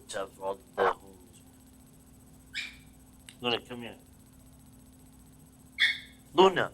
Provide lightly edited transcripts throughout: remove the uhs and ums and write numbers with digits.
jobs for all the dead homies. Luna, come here. Luna!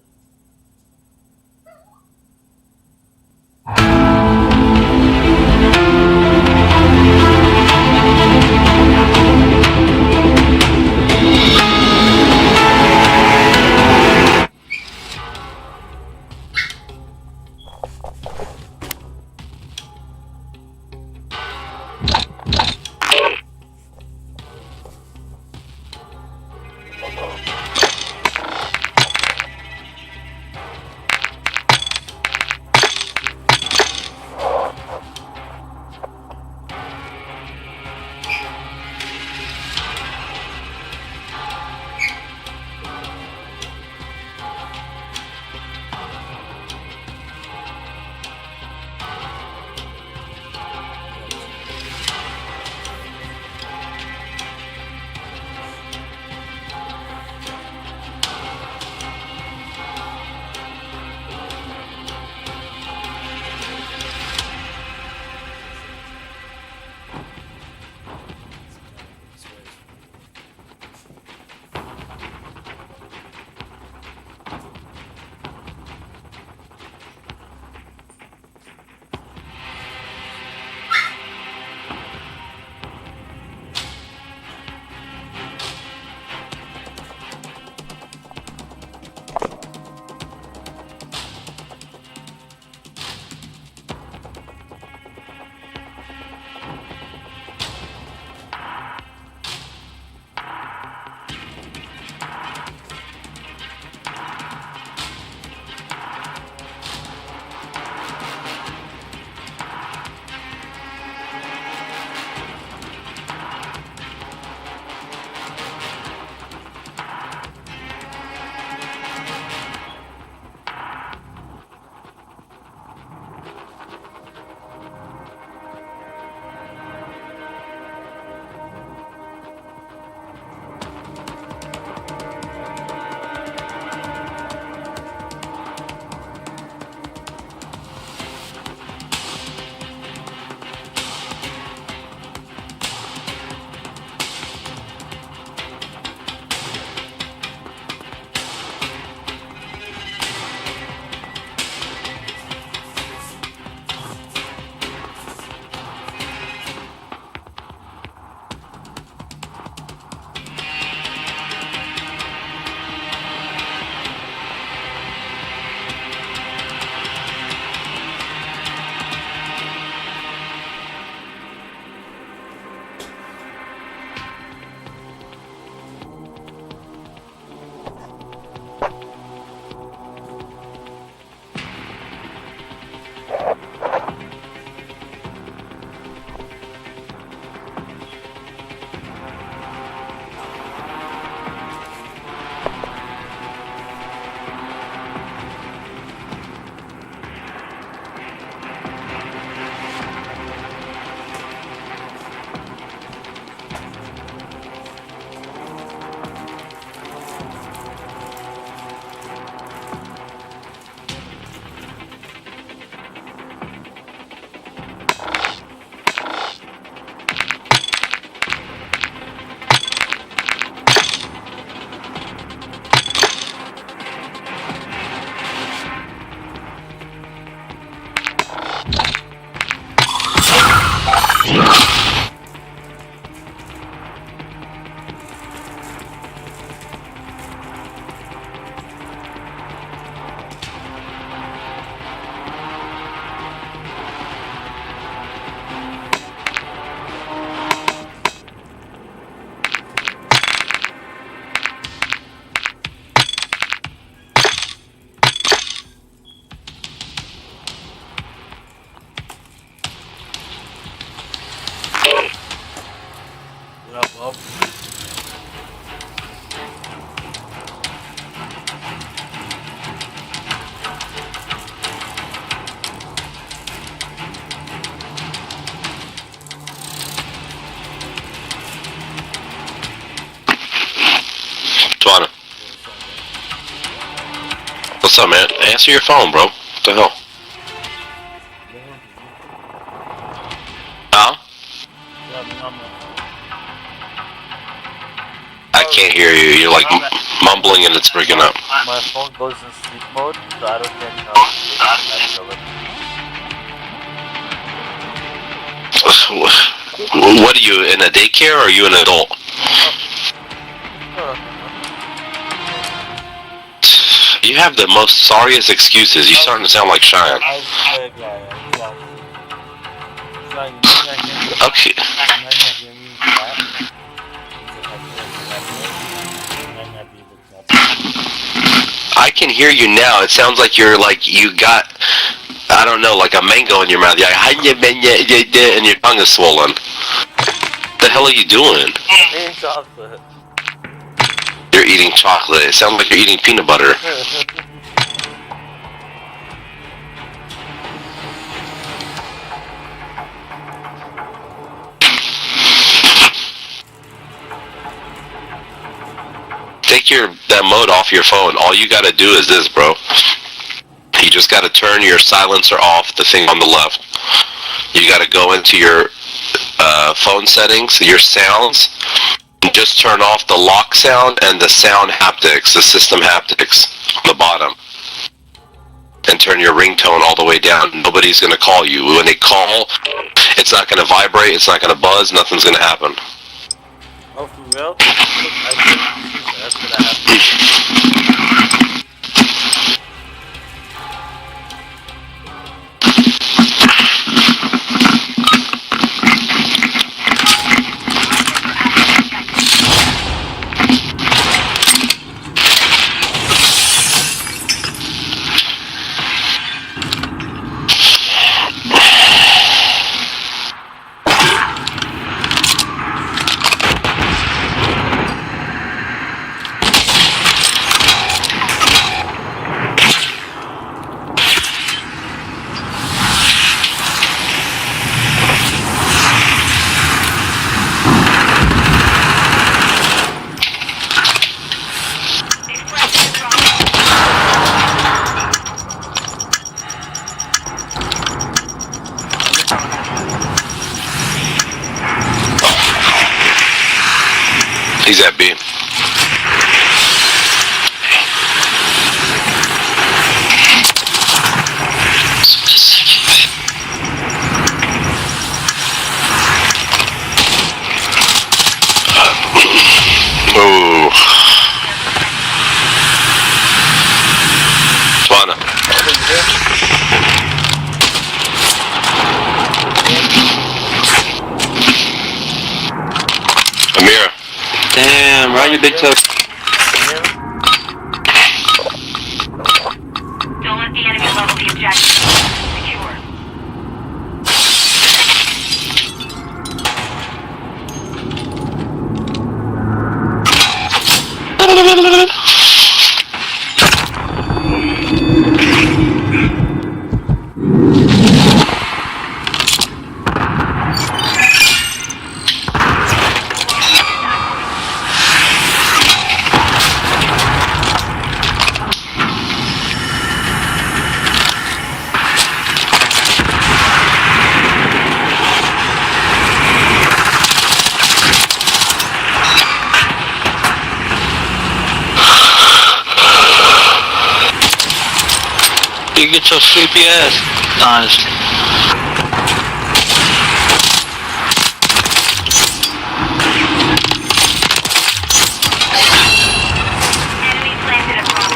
What up, Bob? Twana. What's up, man? Answer your phone, bro. What the hell? Huh? What up, mama? I can't hear you. You're like mumbling and it's breaking up. My phone goes in sleep mode, so I don't get notifications. What are you, in a daycare or are you an adult? You have the most sorriest excuses. You're starting to sound like Cheyenne. Okay. I can hear you now. It sounds like you're like you got, I don't know, like a mango in your mouth. You're like, and your tongue is swollen. What the hell are you doing? Eating chocolate. You're eating chocolate. It sounds like you're eating peanut butter. Take that mode off your phone. All you gotta do is this, bro. You just gotta turn your silencer off, the thing on the left. You gotta go into your phone settings, your sounds, and just turn off the lock sound and the sound haptics, the system haptics on the bottom. And turn your ringtone all the way down. Nobody's gonna call you. When they call, it's not gonna vibrate, it's not gonna buzz, nothing's gonna happen. Oh, for real? That's gonna happen. He's at B. Oh. Tuana. Amira. Damn, right, you big toe. Don't let the enemy level the objective. Secure. You get your sleepy ass, honestly. Enemy planted a bomb.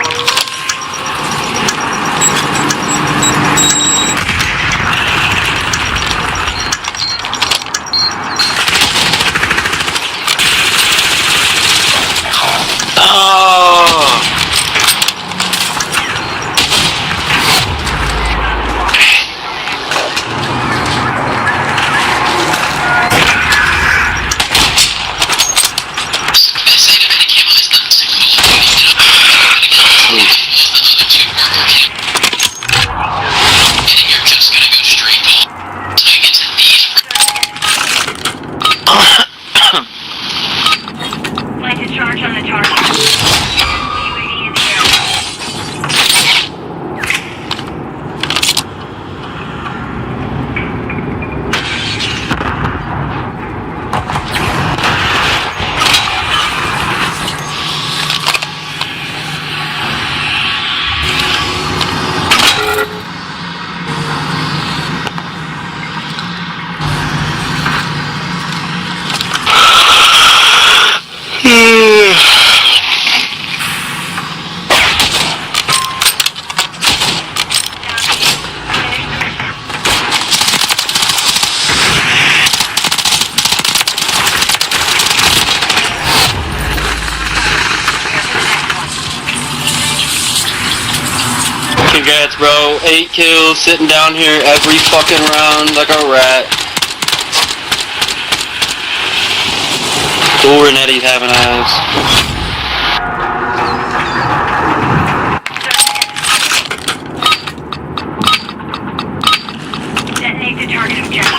Oh. Planted charge on the target. UAV in the air. Congrats, bro. 8 kills, sitting down here every fucking round like a rat. Ooh, Renetti's having eyes. Detonate the target objective.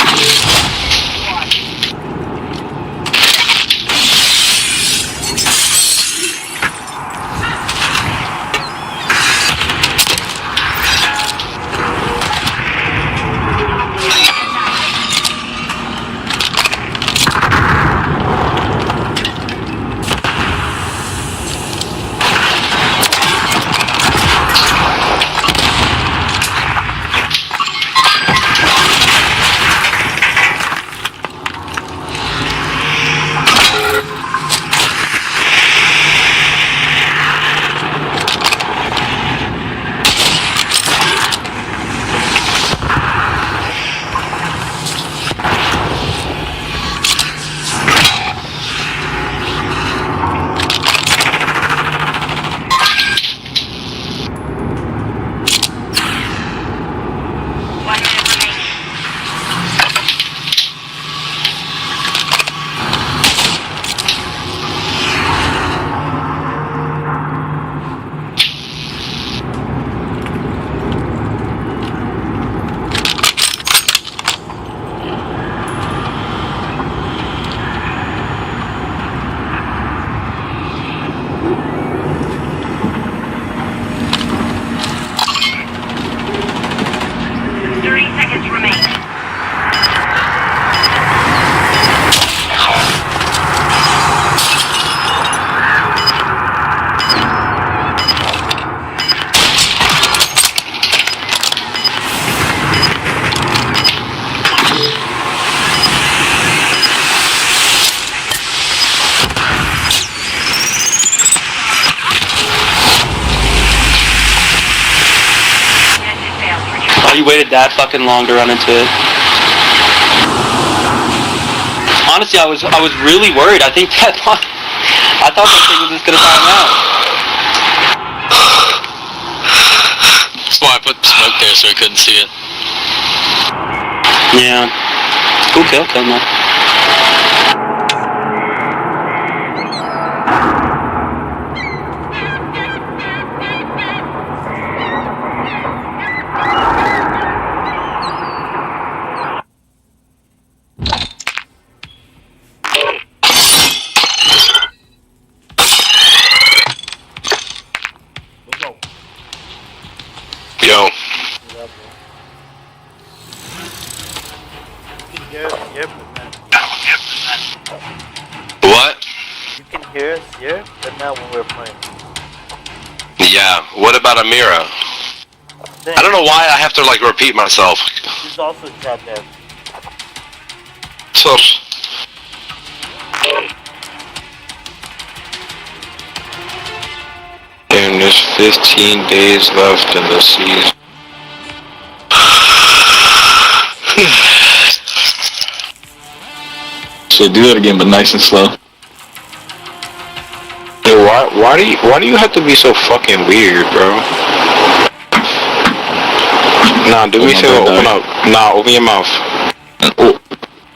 You waited that fucking long to run into it. Honestly, I was really worried. I think that I thought that thing was just gonna time out. That's why I put the smoke there so I couldn't see it. Yeah. Cool kill, man. Yo. What? You can hear us here, but not when we're playing. Yeah. What about Amira? Then, I don't know why I have to like repeat myself. she's also trapped there. So. Damn, there's 15 days left in the season. So do that again, but nice and slow. Hey, why do you have to be so fucking weird, bro? Nah, do me a favor, open up. Nah, open your mouth.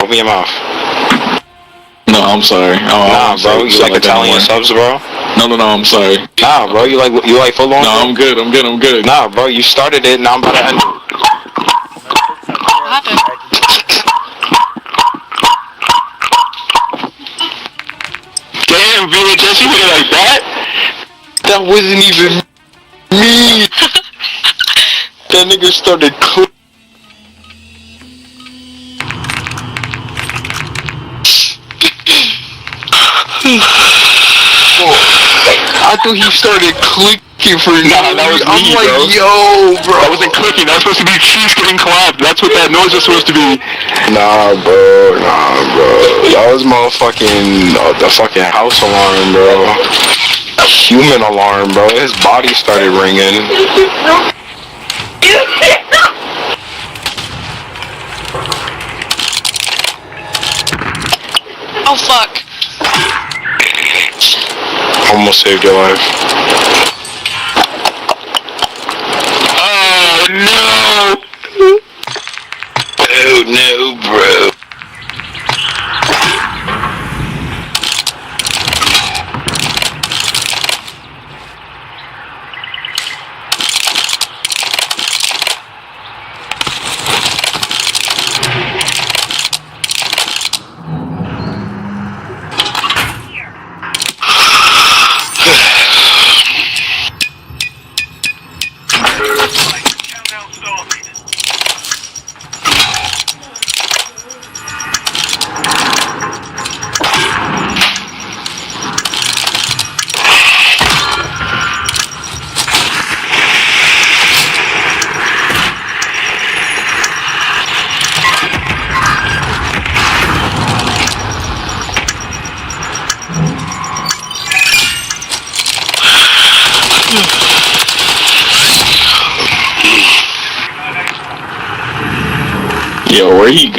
Open your mouth. No, I'm sorry. Nah, bro, you like Italian subs, bro? No, I'm sorry. Nah, bro, you like full on? No, I'm good. Nah, bro, you started it, now I'm about to end it. What happened? Damn, VHS, you went like that? That wasn't even me. That nigga started I thought he started clicking for Nah, that was me, I'm like, bro. yo, bro. That wasn't clicking. That was supposed to be cheese getting clapped. That's what that noise was supposed to be. Nah, bro. That was motherfucking the fucking house alarm, bro. Human alarm, bro. His body started ringing. Oh fuck. Almost saved your life.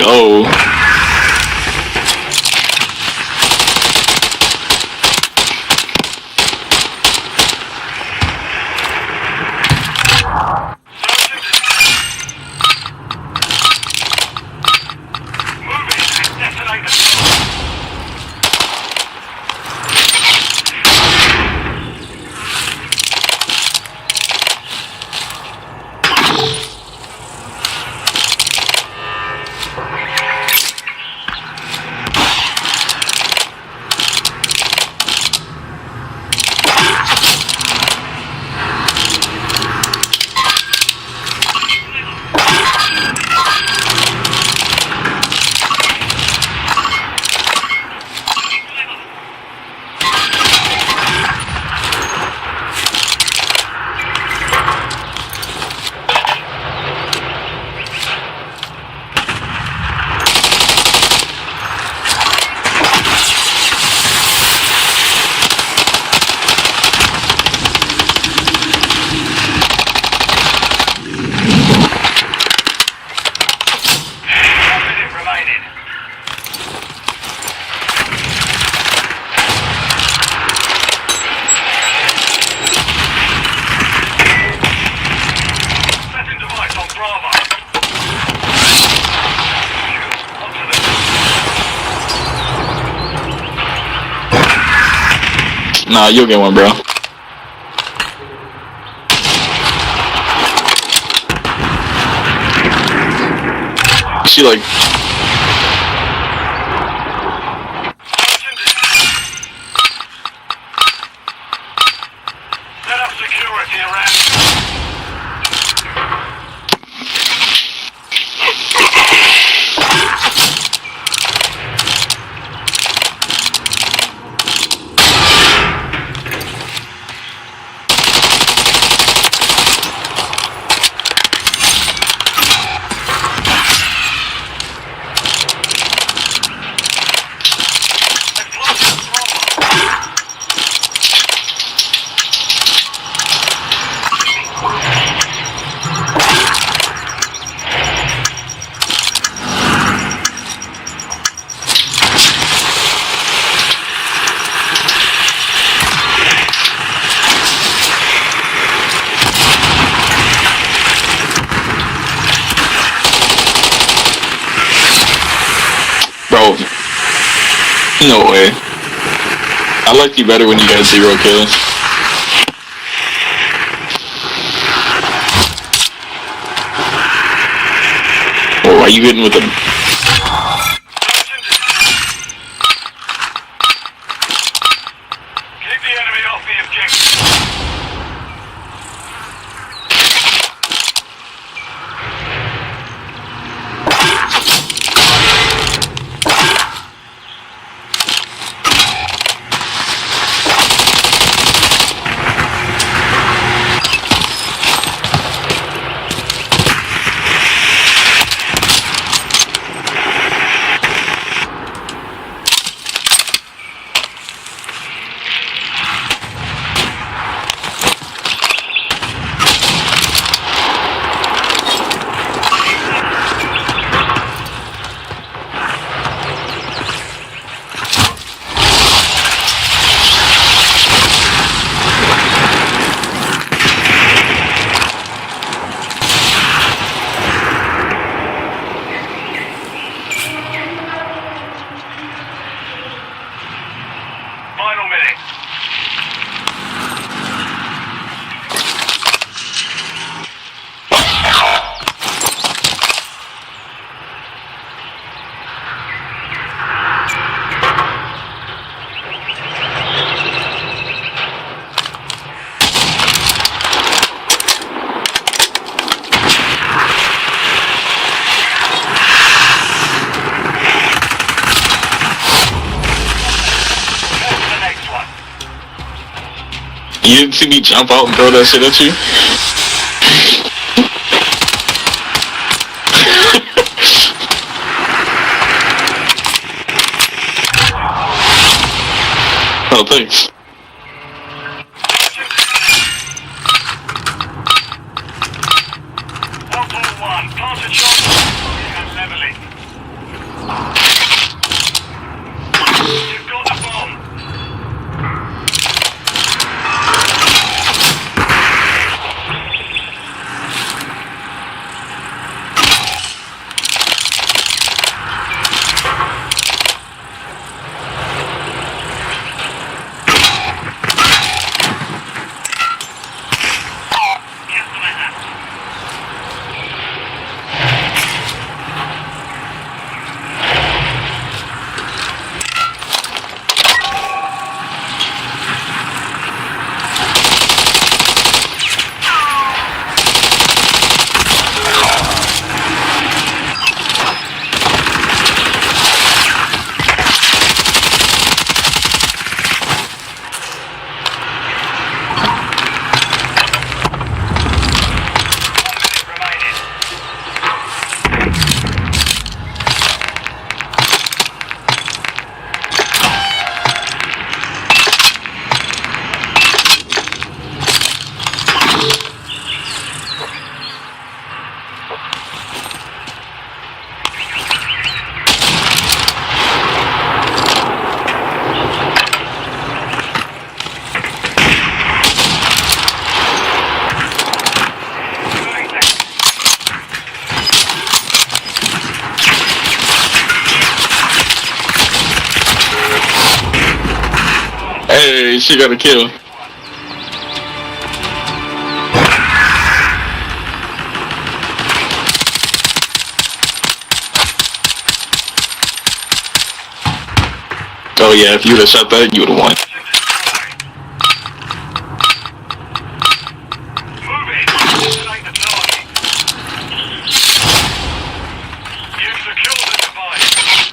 go. Nah, you'll get one, bro. She like... Set up security around. Bro. No way. I liked you better when you had 0 kills. Oh, are you hitting with them? Keep the enemy off the objective. Final minute. You didn't see me jump out and throw that shit at you? Oh, thanks. One, pass a shot and leveling. Wait, she got a kill. Oh yeah, if you would have shot that, you would have won. Move it. Isolate the target. You've secured the device.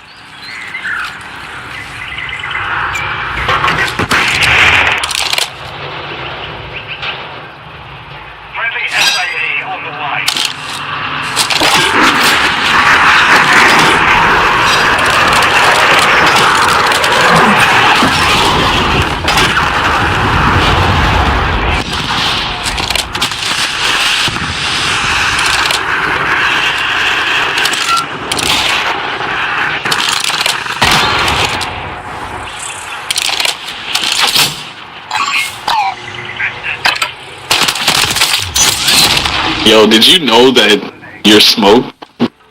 Friendly SAE on the way. Yo, did you know that your smoke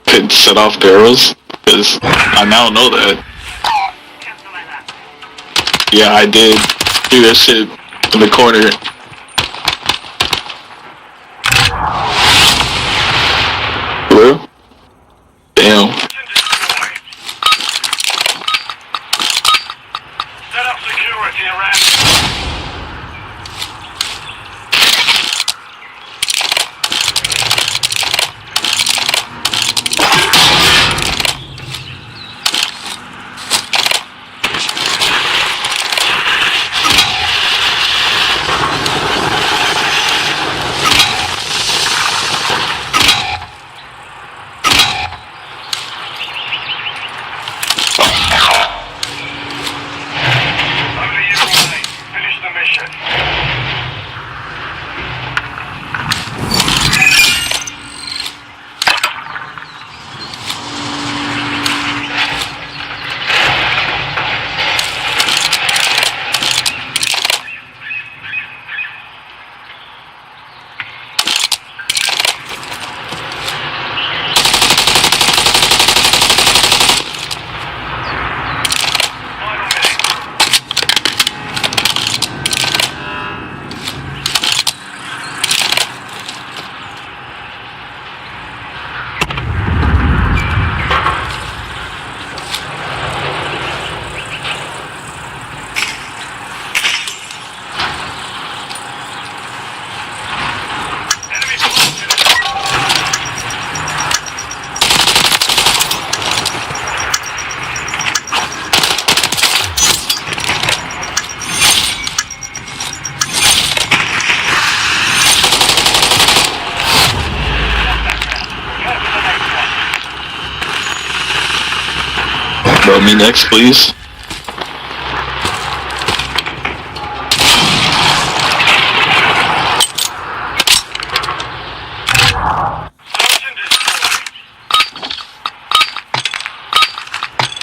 could set off barrels? Because I now know that. Cancel my lap. Yeah, I did do that shit in the corner. Hello? Damn. Set up security around. Only you remain. Finish the mission. Final minute. Enemy spotted. Bro, me next, please. Search and destroy.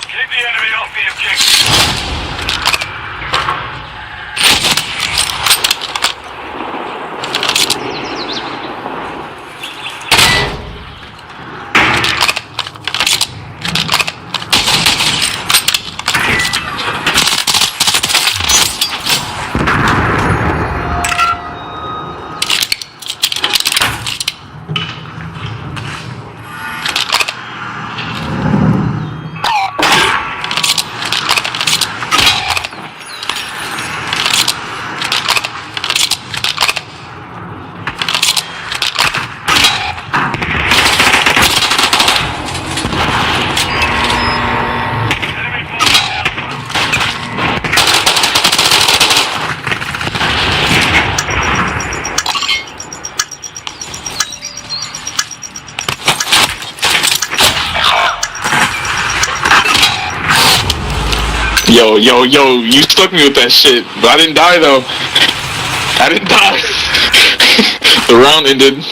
Keep the enemy off the objective. Enemy forces Alpha. Yo, you stuck me with that shit, but I didn't die though. I didn't die. The round ended.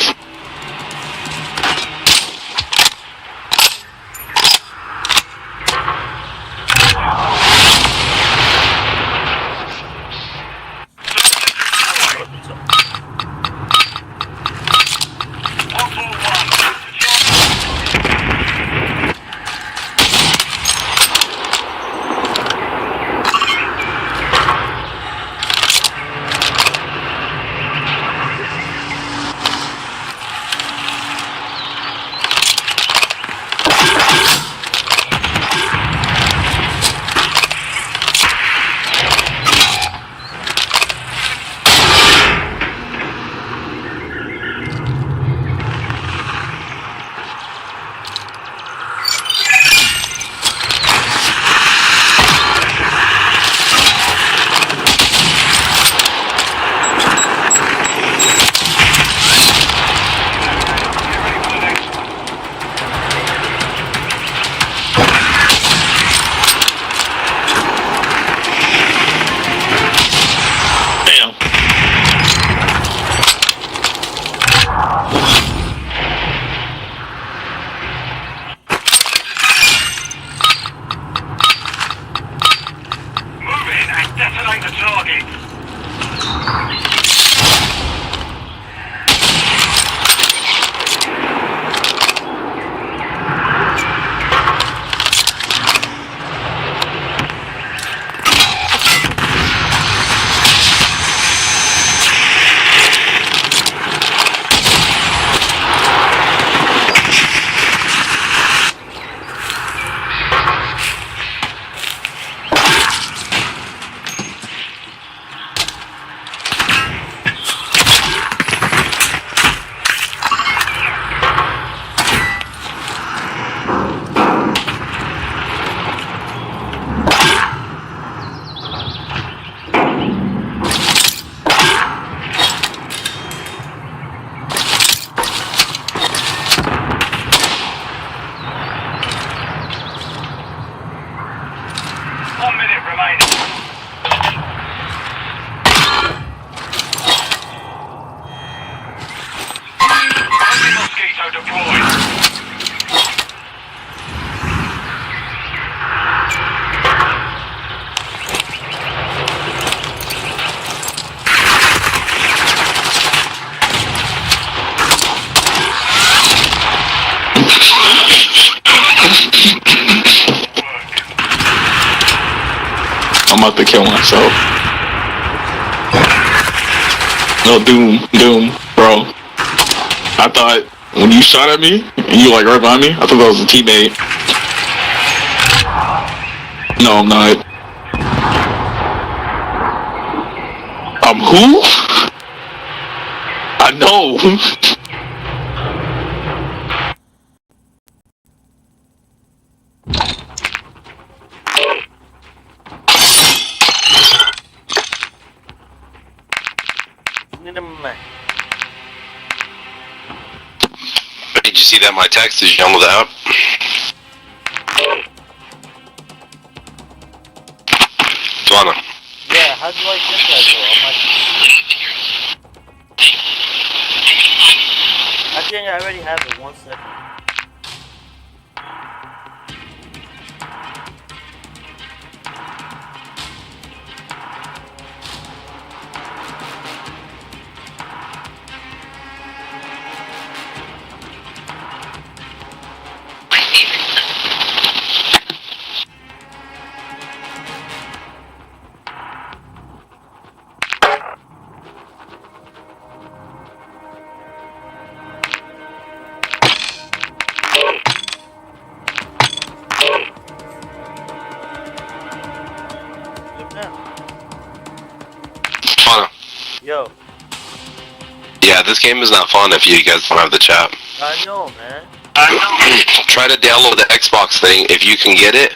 Mosquito deployed. I'm about to kill myself. No, Doom, bro. I thought when you shot at me and you like right behind me, I thought that was a teammate. No, I'm not. Who? I know. Did you see that my text? Did you download the app? Joanna. Yeah, how do I get that though? I think I already have it. 1 second. Joanna. Yo, Yeah, this game is not fun if you guys don't have the chat. I know, man. Try to download the Xbox thing. If you can get it,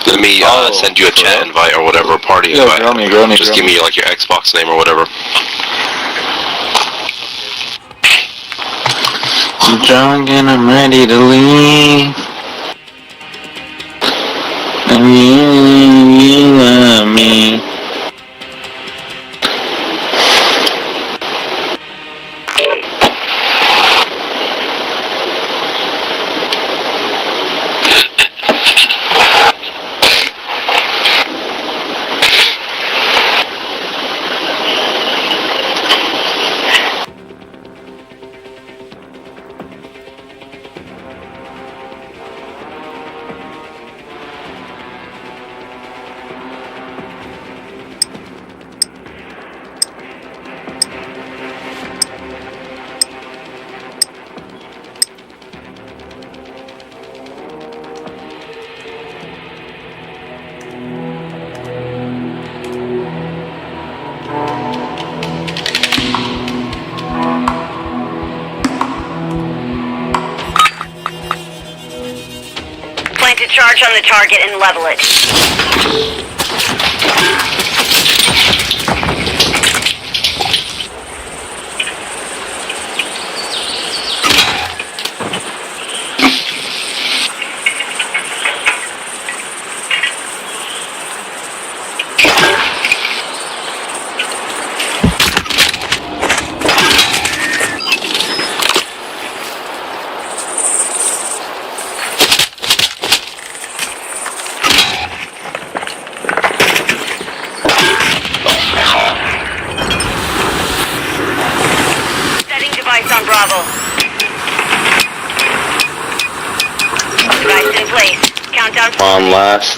let me send you a chat invite or whatever, party Yo, invite. grow me. Just give me like your Xbox name or whatever. I'm drunk and I'm ready to leave. And you love me. Plant a charge on the target and level it. Setting device on Bravo. Device in place. Countdown. On last.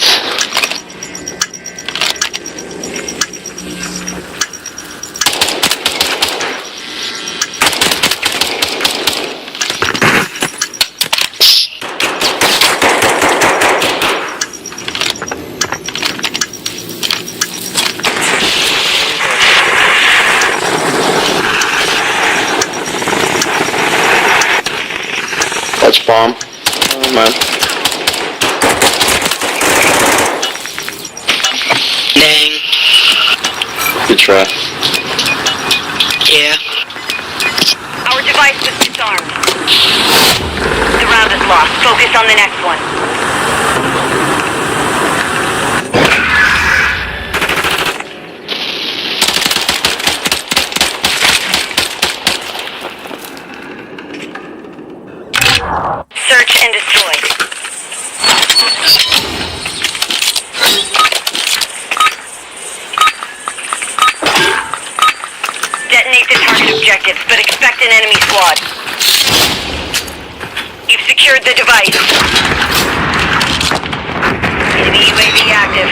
Touch bomb. Oh man. Dang. Good try. Yeah. Our device was disarmed. The round is lost. Focus on the next one. objectives, but expect an enemy squad. You've secured the device. Enemy UAV active.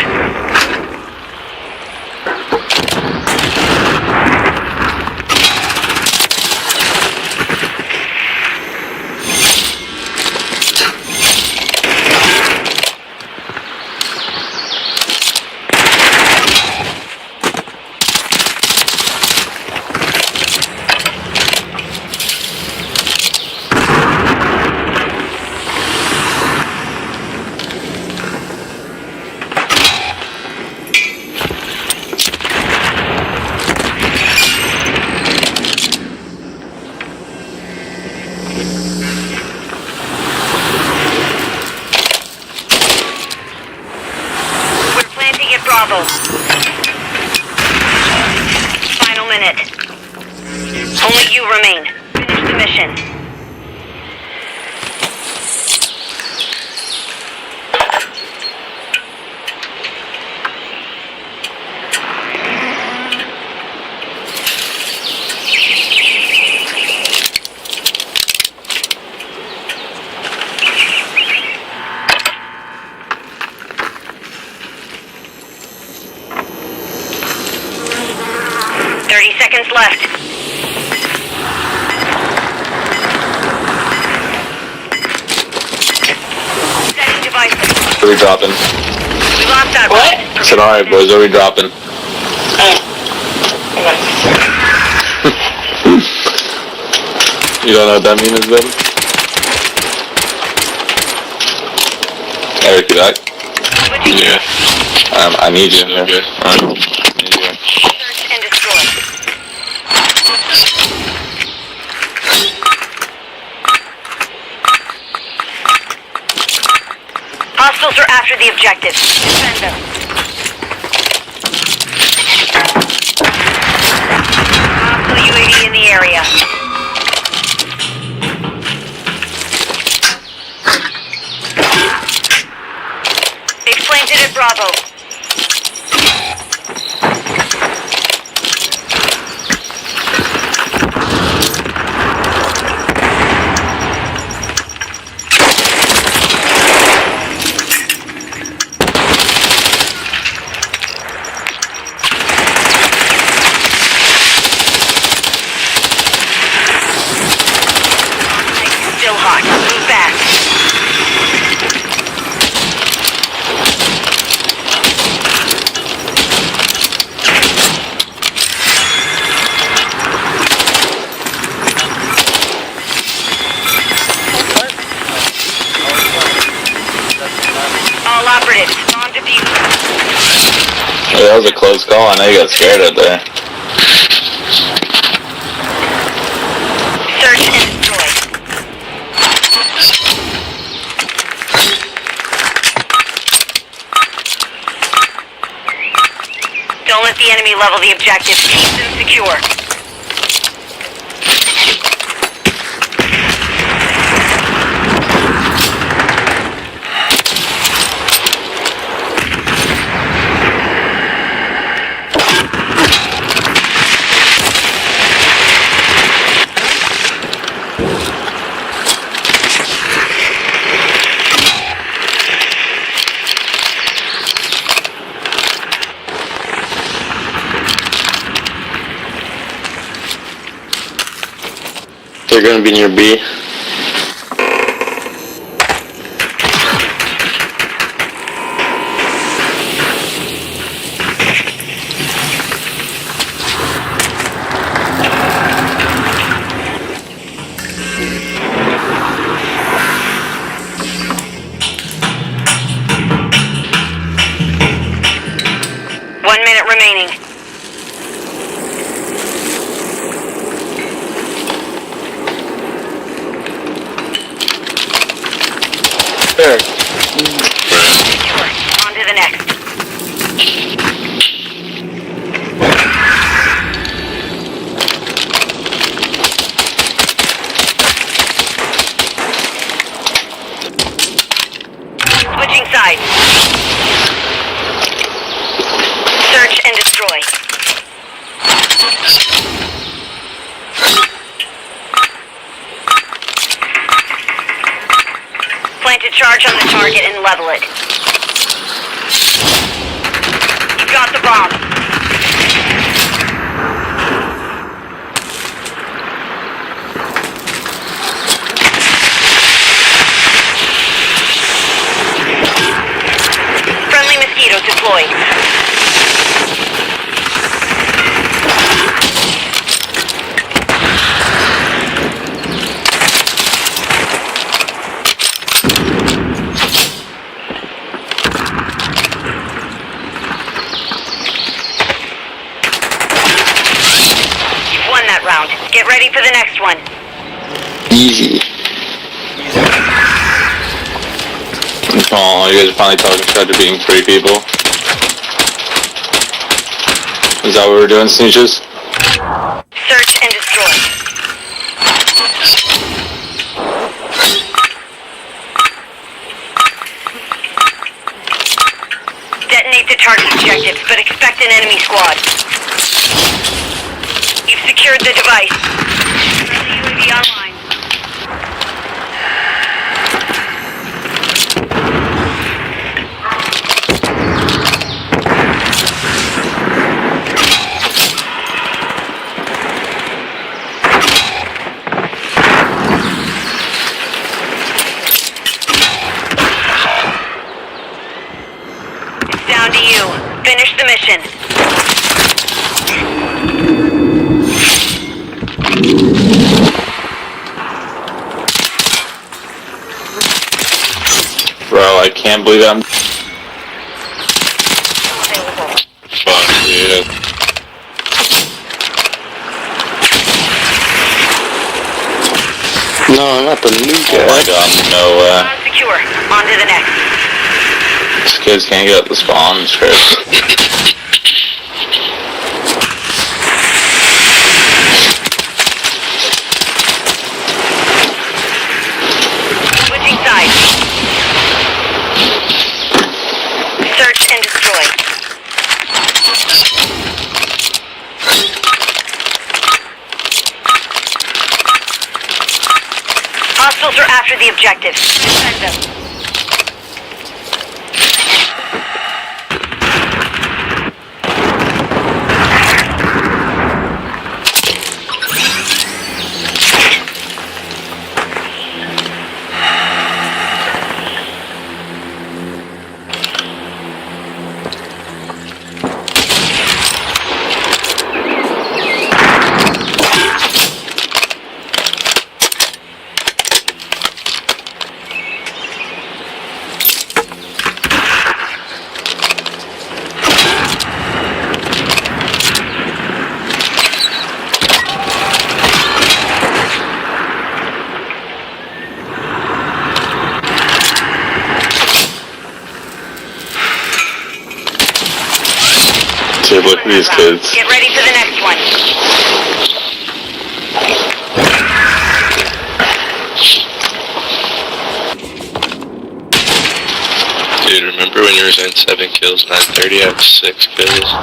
Bravo. Final minute. Only you remain. Finish the mission. Left. Setting device. Are we dropping? We lost that one. I said, alright boys, are we dropping? You don't know what that means, baby? Eric, you back? Yeah. I need you. Okay. Alright. Search and destroy. Hostiles are after the objective. Defend them. Hostile UAV in the area. They've planted at Bravo. Still hot. Move back. All operatives, on defuse. Hey, that was a close call. I know you got scared out there. Search and destroy. Don't let the enemy level the objective. Keep them secure. They're gonna be near B. One minute remaining. There. On to the next. Switching sides. Search and destroy. charge on the target and level it. You've got the bomb. Friendly mosquito deployed. Round. Get ready for the next one. Easy. Oh, you guys are finally talking shit after beating 3 people. Is that what we're doing, Sneeches? Search and destroy. Detonate the target objectives, but expect an enemy squad. You've secured the device. Friendly UAV online. It's down to you. Finish the mission. Bro, I can't believe I'm... Fuck, dude. No, not the new Oh my god, no way. Secure. On to the next. These kids can't get up the spawn, it's crazy. Switching sides. Search and destroy. Hostiles are after the objectives. Defend them. Dude, look at these kids. Get ready for the next one. Dude, remember when you were saying 7 kills, 930? I have 6 kills.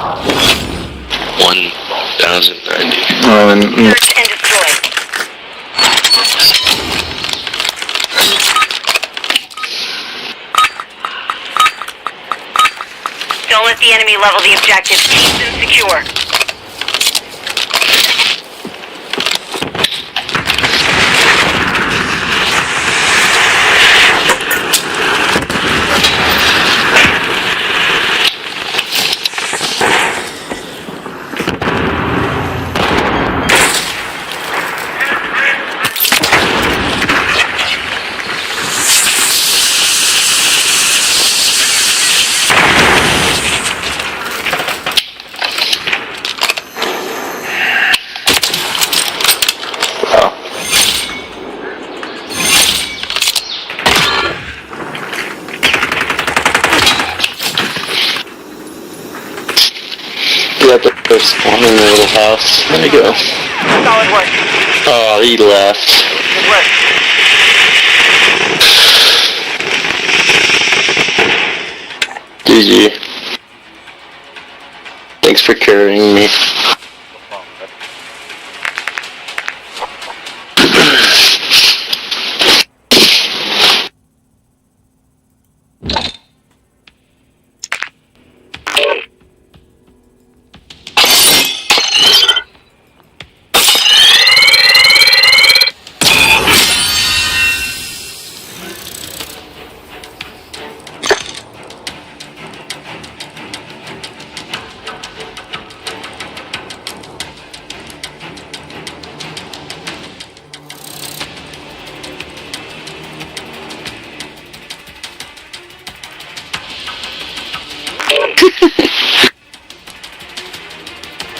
1,090. Search and destroy. Don't let the enemy level the objectives. Keep them secure. Yep, they're spawning in their little house. There you go. Solid work. Oh, he left. Good work. GG. Thanks for carrying me.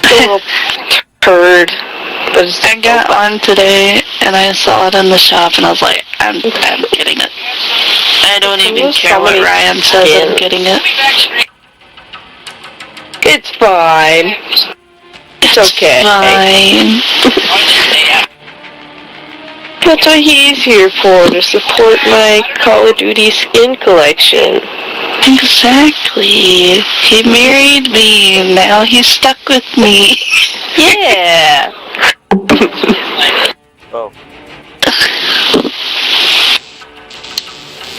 Little turd. But it's I got one today, and I saw it in the shop, and I was like, I'm getting it. I don't even care what Ryan says, I'm getting it. It's fine. It's okay. Fine. That's what he's here for, to support my Call of Duty skin collection. Exactly. He married me, now he's stuck with me. Yeah. Oh.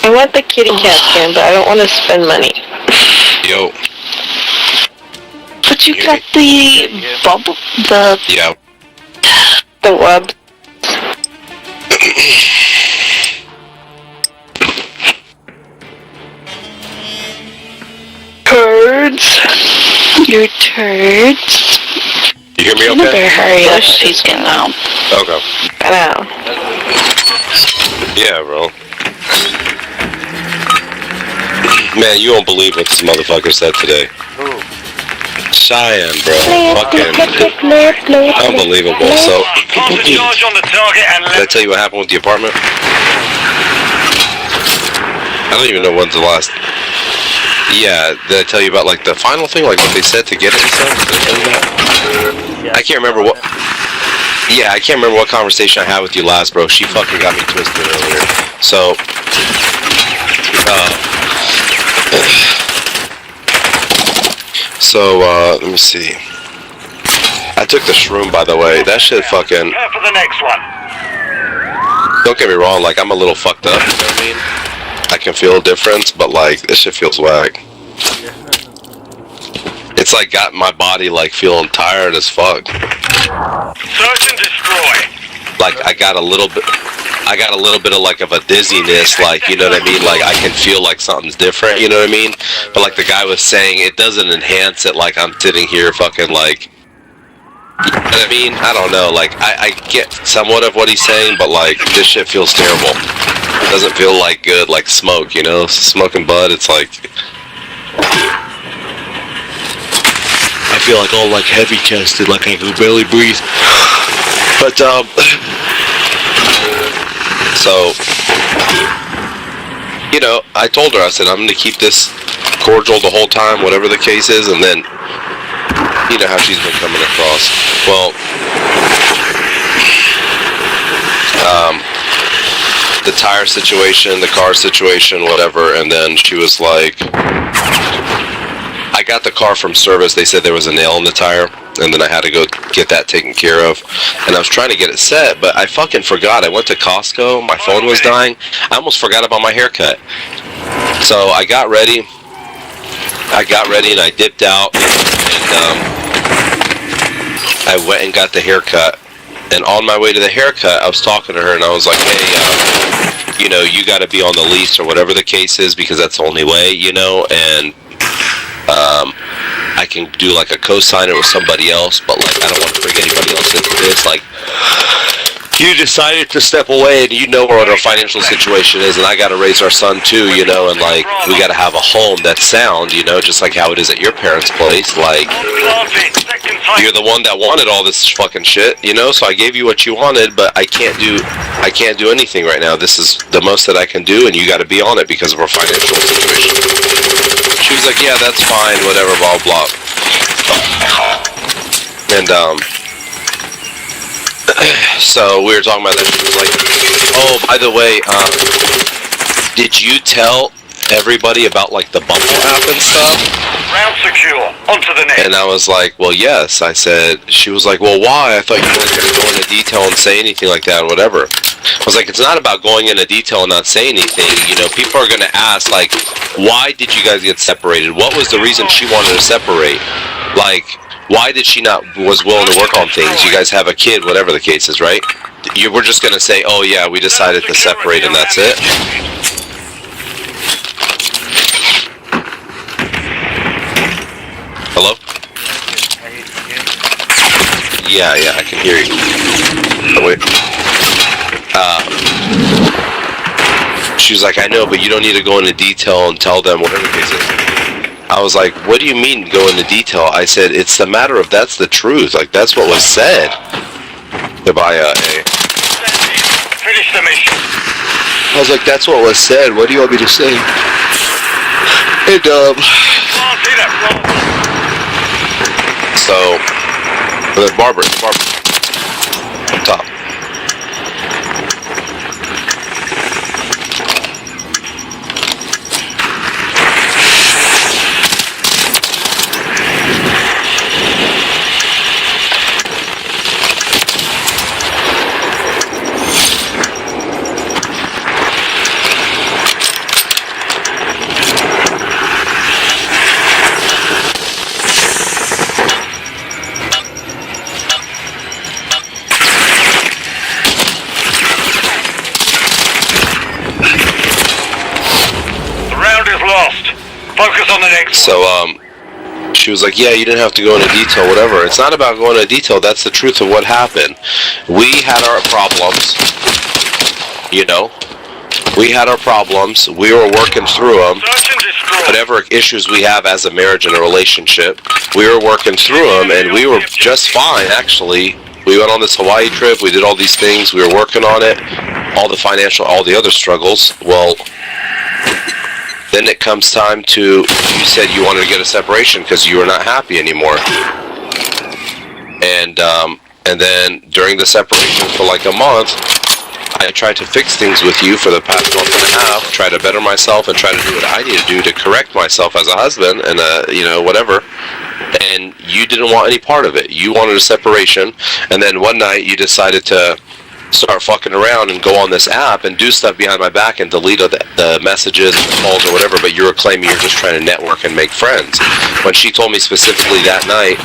I want the kitty cat skin, but I don't want to spend money. Yo. But you got the bubble, the... Yeah. The web. Turds. Your turds. You hear me You okay? better hurry up, she's getting out. Okay. I know. Yeah, bro. Man, you won't believe what this motherfucker said today. Who? Cheyenne, bro. Fucking unbelievable. So, Plant the charge on the target and did I tell you what happened with the apartment? I don't even know when's the last... Yeah, did I tell you about, like, the final thing? Like, what they said to get it and stuff? Did I tell you that? Yeah, I can't remember what... Yeah, I can't remember what conversation I had with you last, bro. She fucking got me twisted earlier. So... let me see. I took the shroom, by the way. That shit fucking... prepare for the next one. Don't get me wrong, like, I'm a little fucked up, you know what I mean? I can feel a difference, but, like, this shit feels whack. It's, like, got my body, like, feeling tired as fuck. Search and destroy. Like, I got a little bit of, like, of a dizziness, like, you know what I mean? Like, I can feel like something's different, you know what I mean? But, like, the guy was saying, it doesn't enhance it, like, I'm sitting here fucking, like... You know what I mean? I don't know, like, I get somewhat of what he's saying, but, like, this shit feels terrible. It doesn't feel, like, good, like smoke, you know? Smoking bud, it's like... I feel like all, like, heavy-chested, like I can barely breathe. But, so, you know, I told her, I said, I'm gonna keep this cordial the whole time, whatever the case is, and then, you know how she's been coming across. Well, the tire situation, the car situation, whatever, and then she was like, I got the car from service, they said there was a nail in the tire, and then I had to go get that taken care of, and I was trying to get it set, but I fucking forgot. I went to Costco, my phone was dying, I almost forgot about my haircut. So I got ready and I dipped out, and I went and got the haircut. And on my way to the haircut, I was talking to her, and I was like, hey, you know, you got to be on the lease or whatever the case is, because that's the only way, you know, and I can do like a co-signer with somebody else, but like I don't want to bring anybody else into this. Like, you decided to step away, and you know what our financial situation is, and I got to raise our son too, you know, and like we got to have a home that's sound, you know, just like how it is at your parents' place. Like, you're the one that wanted all this fucking shit, you know, so I gave you what you wanted, but I can't do anything right now. This is the most that I can do, and you got to be on it because of our financial situation. She was like, yeah, that's fine, whatever, blah, blah. And, so we were talking about that. She was like, oh, by the way, did you tell everybody about, like, the Bumble app and stuff? Round secure. Onto the next. And I was like, well, yes. I said, she was like, well, why? I thought you weren't going to go into detail and say anything like that or whatever. I was like, it's not about going into detail and not saying anything. You know, people are going to ask, like, why did you guys get separated? What was the reason she wanted to separate? Like, why did she not was willing to work on things? You guys have a kid, whatever the case is, right? You were just going to say, oh, yeah, we decided to separate and that's it? Hello? Yeah, I can hear you. Oh, wait. She was like, I know, but you don't need to go into detail and tell them whatever the case is. I was like, what do you mean go into detail? I said, it's a matter of that's the truth. Like, that's what was said. Goodbye, A. Finish the mission. I was like, that's what was said. What do you want me to say? Hey, Dub. So, Barbara. Up top. Focus on the next. So, she was like, yeah, you didn't have to go into detail, whatever. It's not about going into detail. That's the truth of what happened. We had our problems, you know. We had our problems. We were working through them. Whatever issues we have as a marriage and a relationship, we were working through them, and we were just fine, actually. We went on this Hawaii trip. We did all these things. We were working on it. All the financial, all the other struggles. Well, then it comes time to, you said you wanted to get a separation because you were not happy anymore. And then during the separation for like a month, I tried to fix things with you for the past month and a half, try to better myself and try to do what I need to do to correct myself as a husband and, you know, whatever. And you didn't want any part of it. You wanted a separation. And then one night you decided to start fucking around and go on this app and do stuff behind my back and delete the messages and the calls or whatever, but you were claiming you're just trying to network and make friends. When she told me specifically that night,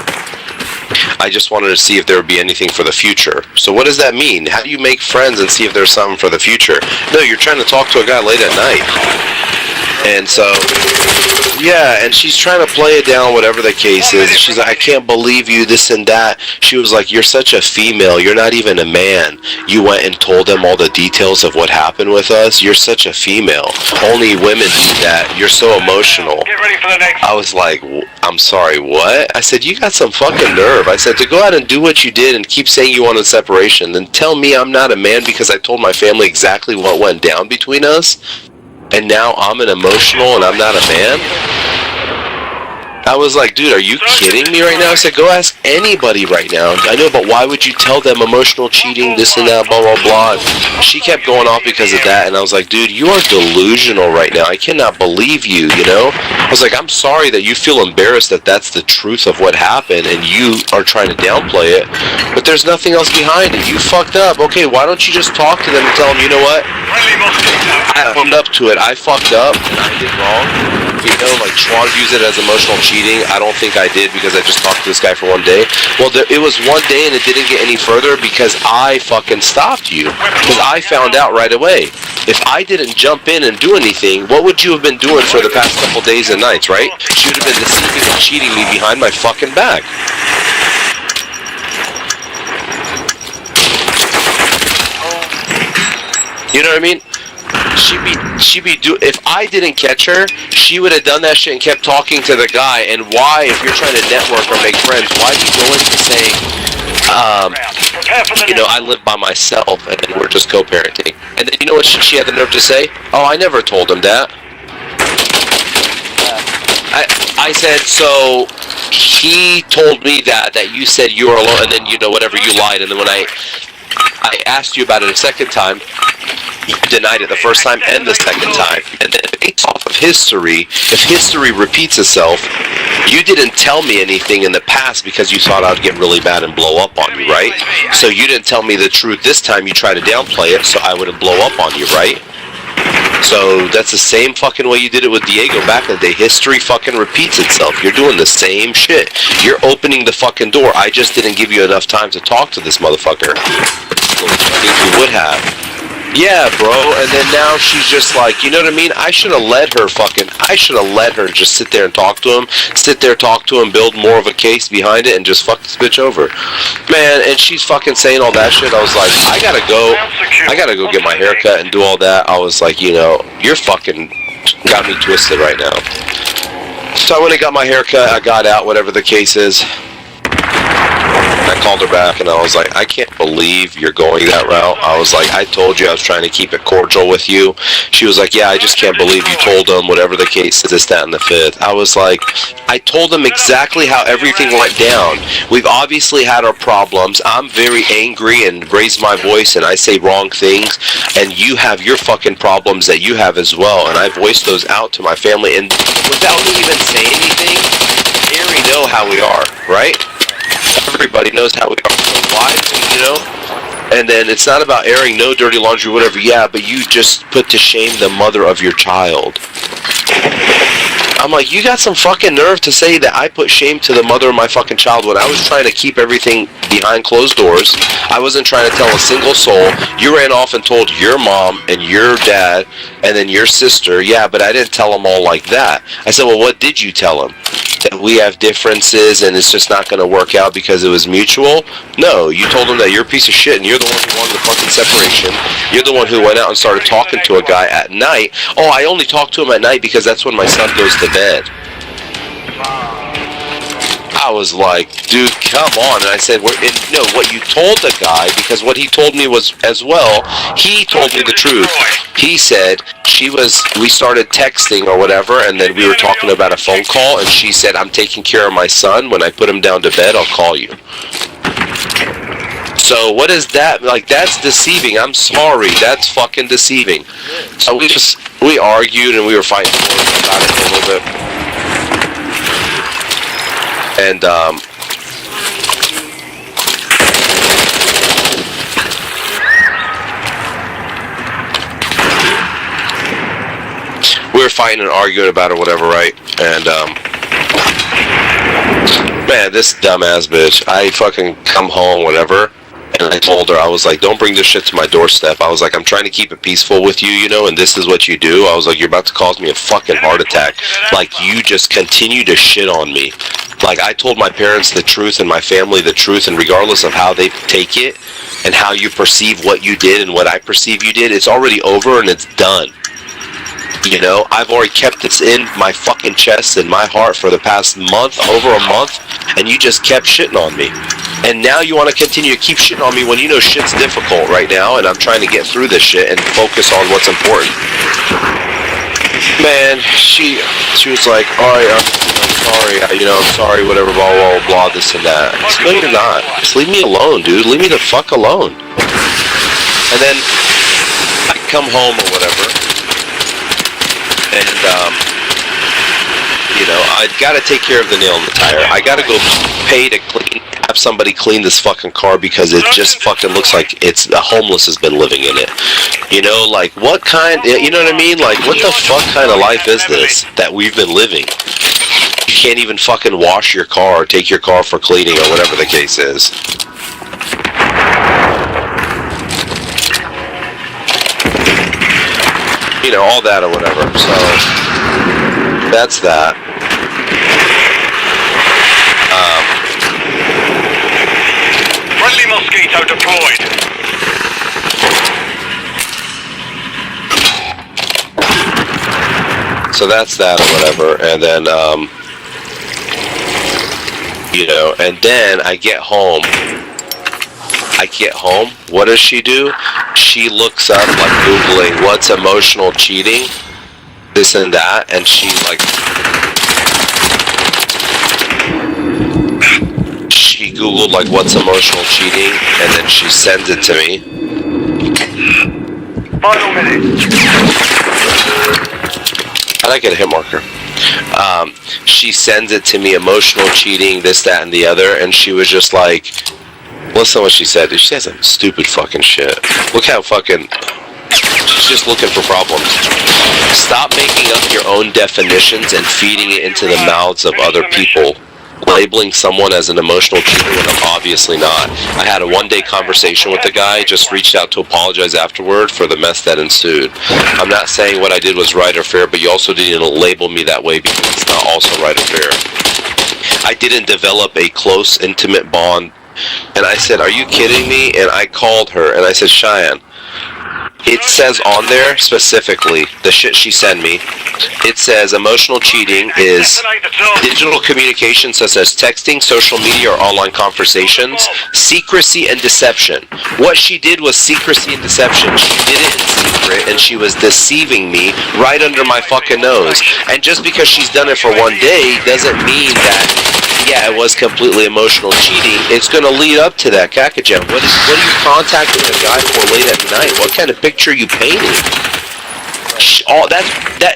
I just wanted to see if there would be anything for the future. So what does that mean? How do you make friends and see if there's something for the future? No, you're trying to talk to a guy late at night. And so, yeah, and she's trying to play it down, whatever the case is. She's like, I can't believe you, this and that. She was like, you're such a female. You're not even a man. You went and told them all the details of what happened with us. You're such a female. Only women do that. You're so emotional. Get ready for the next. I was like, I'm sorry, what? I said, you got some fucking nerve. I said, to go out and do what you did and keep saying you wanted separation, then tell me I'm not a man because I told my family exactly what went down between us? And now I'm an emotional and I'm not a man? I was like, dude, are you kidding me right now? I said, go ask anybody right now. I know, but why would you tell them emotional cheating, this and that, blah, blah, blah. She kept going off because of that, and I was like, dude, you are delusional right now. I cannot believe you, you know? I was like, I'm sorry that you feel embarrassed that that's the truth of what happened, and you are trying to downplay it, but there's nothing else behind it. You fucked up. Okay, why don't you just talk to them and tell them, you know what? I owned up to it. I fucked up, and I did wrong. You know, like Schwan views it as emotional cheating. I don't think I did because I just talked to this guy for one day. Well, it was one day and it didn't get any further because I fucking stopped you. Because I found out right away. If I didn't jump in and do anything, what would you have been doing for the past couple days and nights, right? You would have been deceiving and cheating me behind my fucking back. You know what I mean? If I didn't catch her, she would have done that shit and kept talking to the guy. And why, if you're trying to network or make friends, why do you go into saying, you know, I live by myself and we're just co-parenting? And then you know what she had the nerve to say? Oh, I never told him that. I said, so he told me that you said you were alone, and then, you know, whatever, you lied. And then when I asked you about it a second time, you denied it the first time and the second time. And then based off of history, if history repeats itself, you didn't tell me anything in the past because you thought I'd get really bad and blow up on you, right? So you didn't tell me the truth this time. You tried to downplay it so I wouldn't blow up on you, right? So that's the same fucking way you did it with Diego back in the day. History fucking repeats itself. You're doing the same shit. You're opening the fucking door. I just didn't give you enough time to talk to this motherfucker. I think you would have. Yeah, bro, and then now she's just like, you know what I mean? I should have let her just sit there and talk to him, build more of a case behind it, and just fuck this bitch over. Man, and she's fucking saying all that shit. I was like, I gotta go get my hair cut and do all that. I was like, you know, you're fucking got me twisted right now. So I went and got my haircut, I got out, whatever the case is. I called her back and I was like, I can't believe you're going that route. I was like, I told you I was trying to keep it cordial with you. She was like, yeah, I just can't believe you told them whatever the case is, this, that, and the fifth. I was like, I told them exactly how everything went down. We've obviously had our problems. I'm very angry and raise my voice and I say wrong things. And you have your fucking problems that you have as well. And I voiced those out to my family. And without me even saying anything, they already know how we are, right? Everybody knows how we are. So why, you know? And then it's not about airing no dirty laundry, whatever. Yeah, but you just put to shame the mother of your child. I'm like, you got some fucking nerve to say that I put shame to the mother of my fucking child when I was trying to keep everything behind closed doors. I wasn't trying to tell a single soul. You ran off and told your mom and your dad and then your sister. Yeah, but I didn't tell them all like that. I said, well, what did you tell them? That we have differences and it's just not going to work out because it was mutual? No, you told them that you're a piece of shit and you're the one who wanted the fucking separation. You're the one who went out and started talking to a guy at night. Oh, I only talk to him at night because that's when my son goes to bed. I was like, dude, come on. And I said, no, what you told the guy, because what he told me was as well, he told me the truth. He said we started texting or whatever, and then we were talking about a phone call, and she said, I'm taking care of my son. When I put him down to bed, I'll call you. So what is that? Like, that's deceiving. I'm sorry. That's fucking deceiving. So we argued and we were fighting about it for a little bit. And, we were fighting and arguing about it, whatever, right? And, man, this dumbass bitch, I fucking come home, whatever, and I told her, I was like, don't bring this shit to my doorstep. I was like, I'm trying to keep it peaceful with you, you know, and this is what you do. I was like, you're about to cause me a fucking heart attack. Like, you just continue to shit on me. Like, I told my parents the truth and my family the truth, and regardless of how they take it and how you perceive what you did and what I perceive you did, it's already over and it's done. You know, I've already kept this in my fucking chest and my heart for the past month, over a month, and you just kept shitting on me. And now you want to continue to keep shitting on me when you know shit's difficult right now, and I'm trying to get through this shit and focus on what's important. Man, she was like, alright, I'm sorry, whatever, blah, blah, blah, blah, this and that. I said, no, you're not. Just leave me alone, dude. Leave me the fuck alone. And then I come home or whatever, and, you know, I gotta take care of the nail in the tire. I gotta go pay to have somebody clean this fucking car because it just fucking looks like the homeless has been living in it. You know, like, what kind, you know what I mean? Like, what the fuck kind of life is this that we've been living? You can't even fucking wash your car or take your car for cleaning or whatever the case is. You know, all that or whatever. So, that's that. Friendly Mosquito deployed. So that's that or whatever, and then, you know, and then I get home, what does she do? She looks up, like, Googling, what's emotional cheating, this and that, and she, like, she Googled, like, what's emotional cheating, and then she sends it to me. Final minute. I like get a hit marker. She sends it to me, emotional cheating, this, that, and the other, and she was just like, listen to what she said. She said some stupid fucking shit. Look how fucking, she's just looking for problems. Stop making up your own definitions and feeding it into the mouths of other people. Labeling someone as an emotional cheater when I'm obviously not. I had a one-day conversation with the guy, just reached out to apologize afterward for the mess that ensued. I'm not saying what I did was right or fair, but you also didn't label me that way because it's not also right or fair. I didn't develop a close, intimate bond. And I said, are you kidding me? And I called her and I said, Cheyenne, it says on there specifically, the shit she sent me, it says emotional cheating is digital communication such as texting, social media, or online conversations, secrecy and deception. What she did was secrecy and deception. She did it in secret, and she was deceiving me right under my fucking nose. And just because she's done it for one day doesn't mean that, yeah, it was completely emotional cheating. It's going to lead up to that, Kakajan. What are you contacting a guy for late at night? What kind of picture are you painting?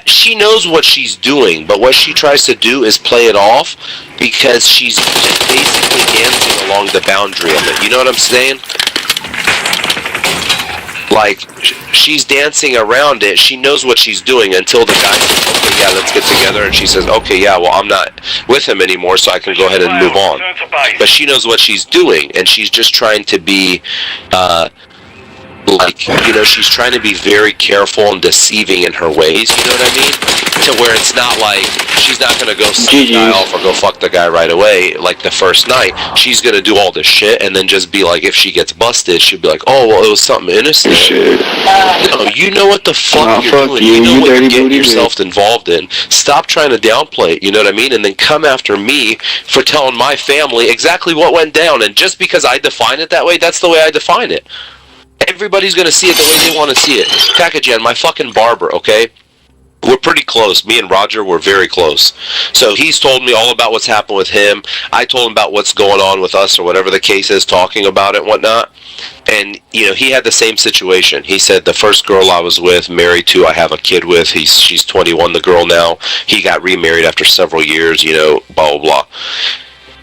She knows what she's doing, but what she tries to do is play it off because she's just basically dancing along the boundary of it. You know what I'm saying? Like, she's dancing around it. She knows what she's doing until the guy says, okay, yeah, let's get together. And she says, okay, yeah, well, I'm not with him anymore, so I can go ahead and move on. But she knows what she's doing, and she's just trying to be, she's trying to be very careful and deceiving in her ways, you know what I mean? To where it's not like, she's not going to go suck the guy off or go fuck the guy right away, like the first night. She's going to do all this shit and then just be like, if she gets busted, she'll be like, oh, well, it was something innocent. No, you know what the fuck you're doing. You know what you're getting yourself involved in. Stop trying to downplay it, you know what I mean? And then come after me for telling my family exactly what went down. And just because I define it that way, that's the way I define it. Everybody's gonna see it the way they want to see it. Kakajan, my fucking barber, okay? We're pretty close. Me and Roger were very close. So he's told me all about what's happened with him. I told him about what's going on with us or whatever the case is, talking about it and whatnot. And, he had the same situation. He said, the first girl I was with, married to, I have a kid with, she's 21, the girl now. He got remarried after several years, blah, blah, blah.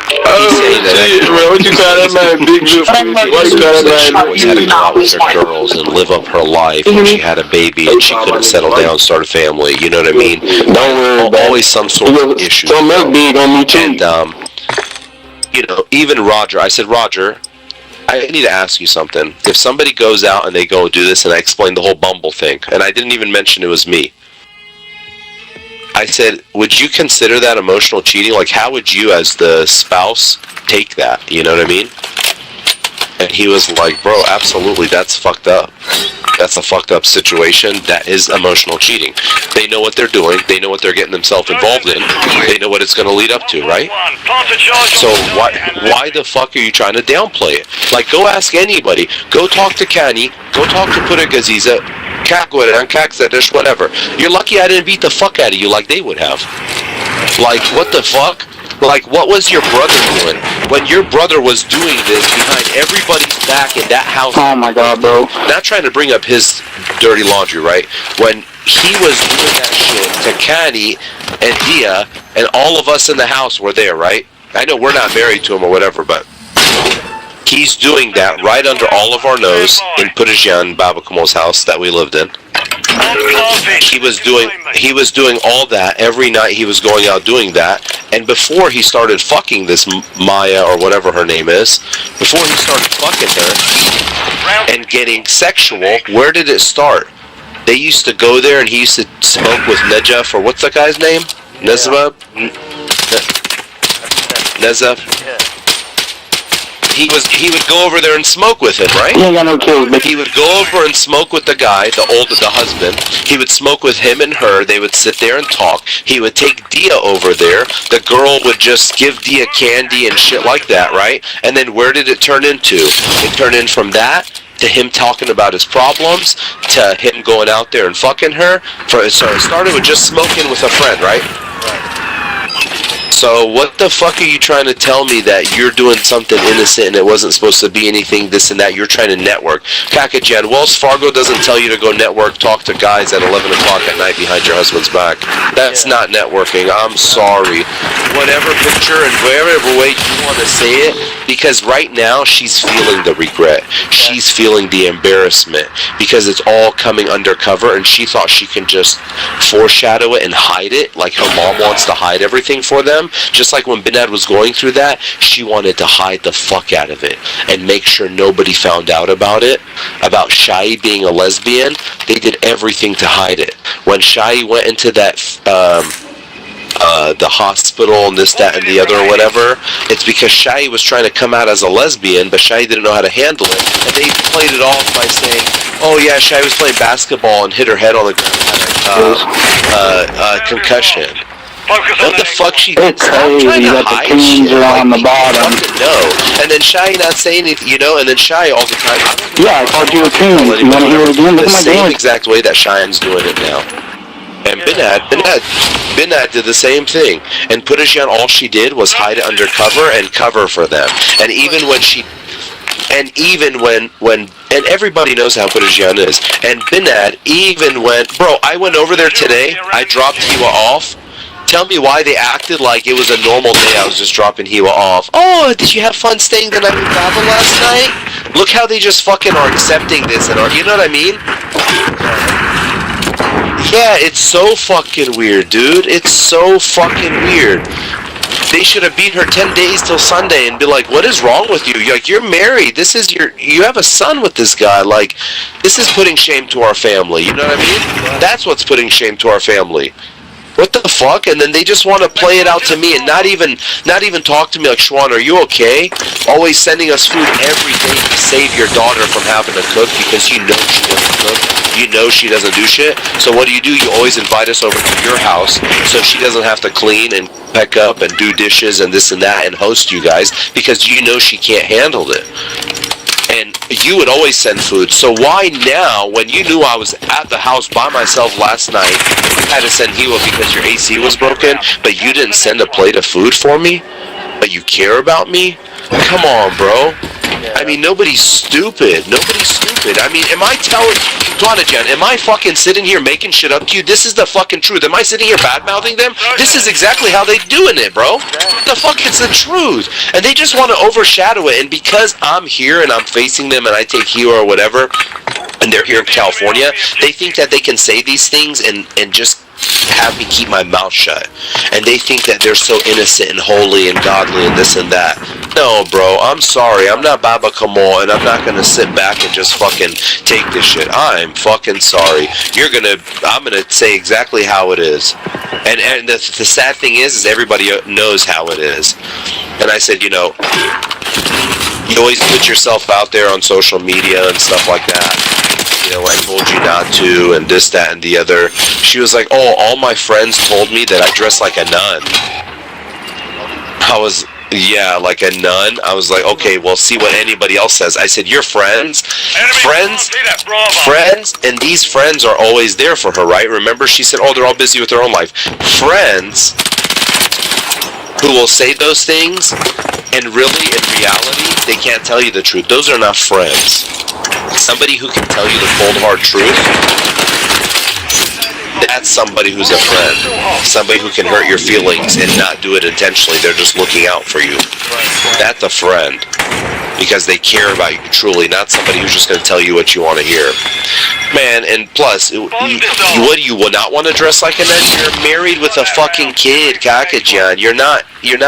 What you got that man? Big beautiful. What you got that man? Always had to go out with her girls and live up her life when she had a baby and she couldn't settle down, start a family. You know what I mean? Don't worry about always some sort of issue. Don't look big on me too. And even Roger, I said, Roger, I need to ask you something. If somebody goes out and they go do this, and I explained the whole Bumble thing, and I didn't even mention it was me. I said, would you consider that emotional cheating? Like, how would you, as the spouse, take that? You know what I mean? And he was like, bro, absolutely, that's fucked up. That's a fucked up situation. That is emotional cheating. They know what they're doing. They know what they're getting themselves involved in. They know what it's going to lead up to, right? So why the fuck are you trying to downplay it? Like, go ask anybody. Go talk to Kani. Go talk to Puragaziza. Whatever. You're lucky I didn't beat the fuck out of you like they would have. Like, what the fuck? Like, what was your brother doing when your brother was doing this behind everybody's back in that house? Oh my god, bro. Not trying to bring up his dirty laundry, right? When he was doing that shit to Kani and Dia, and all of us in the house were there, right? I know we're not married to him or whatever, but he's doing that right under all of our nose in Pudajian, Baba Kamal's house that we lived in. He was doing all that every night. He was going out doing that, and before he started fucking this Maya or whatever her name is, before he started fucking her and getting sexual, where did it start? They used to go there, and he used to smoke with Nejaf, or what's that guy's name? Nezab? Nezab? He would go over there and smoke with him, right? He ain't got no kills, but he would go over and smoke with the guy, the husband. He would smoke with him and her. They would sit there and talk. He would take Dia over there. The girl would just give Dia candy and shit like that, right? And then where did it turn into? It turned in from that to him talking about his problems, to him going out there and fucking her. So it started with just smoking with a friend, right? So what the fuck are you trying to tell me that you're doing something innocent and it wasn't supposed to be anything, this and that? You're trying to network. Kakajan, Wells Fargo doesn't tell you to go network, talk to guys at 11 o'clock at night behind your husband's back. That's not networking. I'm sorry. Whatever picture and whatever way you want to say it, because right now she's feeling the regret. She's feeling the embarrassment because it's all coming undercover, and she thought she can just foreshadow it and hide it like her mom wants to hide everything for them. Just like when Binad was going through that, she wanted to hide the fuck out of it and make sure nobody found out about it. About Shai being a lesbian, they did everything to hide it. When Shai went into that the hospital and this, that, and the other or whatever, it's because Shai was trying to come out as a lesbian, but Shai didn't know how to handle it. And they played it off by saying, oh yeah, Shai was playing basketball and hit her head on the ground, concussion. What the fuck she did? Stop trying to hide shit. On the bottom. No. And then Shai not saying anything, you know, and then Shai all the time. Yeah, I called you a coon. You want to hear it again? Look at my same damage. exact way that Cheyenne's doing it now. And Binad did the same thing. And Pudashian, all she did was hide it under cover and cover for them. And even when and everybody knows how Pudashian is. And Binad even bro, I went over there today, I dropped Hiwa off. Tell me why they acted like it was a normal day. I was just dropping Hiwa off. Oh, did you have fun staying the night with Baba last night? Look how they just fucking are accepting this and you know what I mean? Yeah, it's so fucking weird, dude. It's so fucking weird. They should have beat her 10 days till Sunday and be like, what is wrong with you? Like, you're married. You have a son with this guy. Like, this is putting shame to our family. You know what I mean? That's what's putting shame to our family. What the fuck? And then they just want to play it out to me and not even talk to me like, Schwan, are you okay? Always sending us food every day to save your daughter from having to cook because you know she doesn't cook. You know she doesn't do shit. So what do? You always invite us over to your house so she doesn't have to clean and pick up and do dishes and this and that and host you guys because you know she can't handle it. And you would always send food. So why now, when you knew I was at the house by myself last night, you had to send Hiwa because your AC was broken, but you didn't send a plate of food for me? But you care about me? Come on, bro. I mean, nobody's stupid. Nobody's stupid. I mean, am I fucking sitting here making shit up to you? This is the fucking truth. Am I sitting here bad-mouthing them? This is exactly how they doing it, bro. The fuck, it's the truth. And they just want to overshadow it. And because I'm here and I'm facing them and I take Hiwa or whatever, and they're here in California, they think that they can say these things and just have me keep my mouth shut. And they think that they're so innocent and holy and godly and this and that. No, bro, I'm sorry. I'm not Baba Kamal, and I'm not gonna sit back and just fucking take this shit. I'm fucking sorry. I'm gonna say exactly how it is. And the sad thing is everybody knows how it is. And I said, you know, you always put yourself out there on social media and stuff like that. You know, I told you not to, and this, that, and the other. She was like, oh, all my friends told me that I dress like a nun. I was, yeah, like a nun. I was like, okay, well, see what anybody else says. I said, your friends, and these friends are always there for her, right? Remember, she said, oh, they're all busy with their own life. Friends who will say those things, and really, in reality, they can't tell you the truth. Those are not friends. Somebody who can tell you the cold hard truth, that's somebody who's a friend. Somebody who can hurt your feelings and not do it intentionally. They're just looking out for you. That's a friend. Because they care about you truly, not somebody who's just going to tell you what you want to hear. Man, and plus, what do you not want to dress like a nun? You're married with a fucking kid, Kakajan. You're not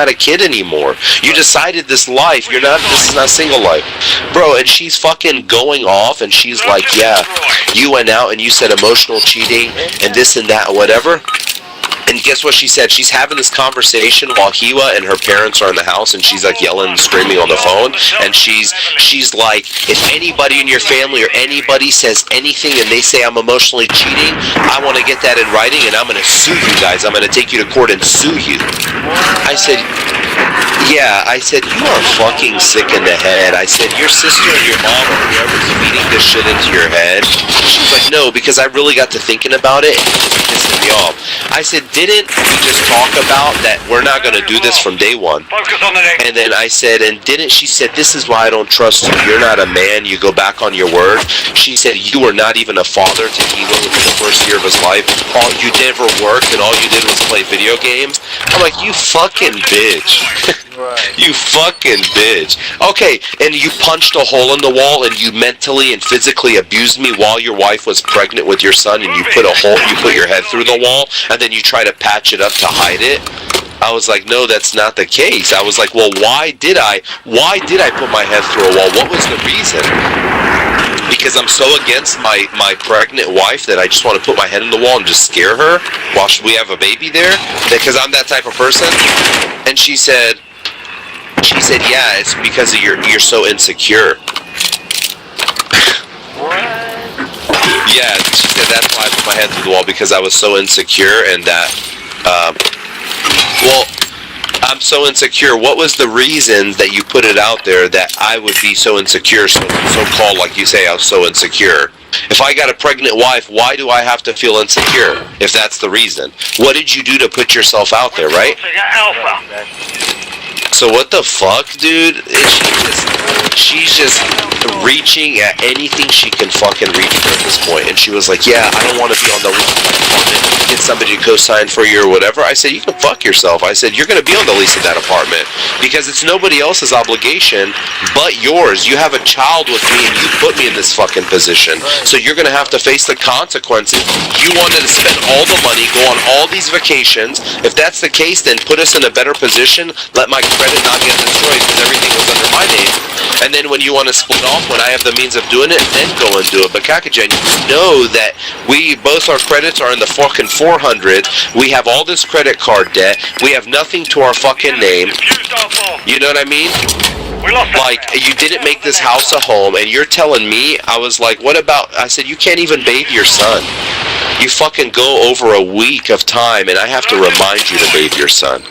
a kid anymore. You decided this life. This is not single life. Bro, and she's fucking going off, and she's like, yeah, you went out and you said emotional cheating, and this and that, whatever. And guess what she said? She's having this conversation while Hiwa and her parents are in the house, and she's like yelling and screaming on the phone. And she's like, if anybody in your family or anybody says anything and they say I'm emotionally cheating, I want to get that in writing, and I'm going to sue you guys. I'm going to take you to court and sue you. I said, yeah. I said, you are fucking sick in the head. I said, your sister and your mom or whoever's feeding this shit into your head. She was like, no, because I really got to thinking about it, and it was pissing me off. I said, didn't we just talk about that we're not going to do this from day one? And then I said, and didn't she said, this is why I don't trust you. You're not a man. You go back on your word. She said, you were not even a father to Hiwa in the first year of his life. You never worked, and all you did was play video games. I'm like, you fucking bitch. You fucking bitch. Okay, and you punched a hole in the wall, and you mentally and physically abused me while your wife was pregnant with your son, and you put your head through the wall, and then you try to patch it up to hide it. I was like, no, that's not the case. I was like, well, why did I put my head through a wall? What was the reason? Because because I'm so against my pregnant wife that I just want to put my head in the wall and just scare her while we have a baby there, because I'm that type of person. And she said, yeah, it's because of you're so insecure. Yeah, she said that's why I put my head through the wall, because I was so insecure, and that, well, I'm so insecure. What was the reason that you put it out there that I would be so insecure, so-called, like you say, I was so insecure? If I got a pregnant wife, why do I have to feel insecure, if that's the reason? What did you do to put yourself out there, right? Alpha. So what the fuck, dude? She's just reaching at anything she can fucking reach for at this point. And she was like, yeah, I don't want to be on the lease of my apartment. Get somebody to co-sign for you or whatever. I said, you can fuck yourself. I said, you're going to be on the lease of that apartment because it's nobody else's obligation but yours. You have a child with me and you put me in this fucking position. So you're going to have to face the consequences. You wanted to spend all the money, go on all these vacations. If that's the case, then put us in a better position. Let my credit not get destroyed because everything was under my name. And then when you want to split off, when I have the means of doing it, then go and do it. But Kakajan, you know that both our credits are in the fucking 400. We have all this credit card debt. We have nothing to our fucking name. You know what I mean? Like, you didn't make this house a home, and you're telling me, I was like, what about, I said, you can't even bathe your son. You fucking go over a week of time, and I have to remind you to bathe your son.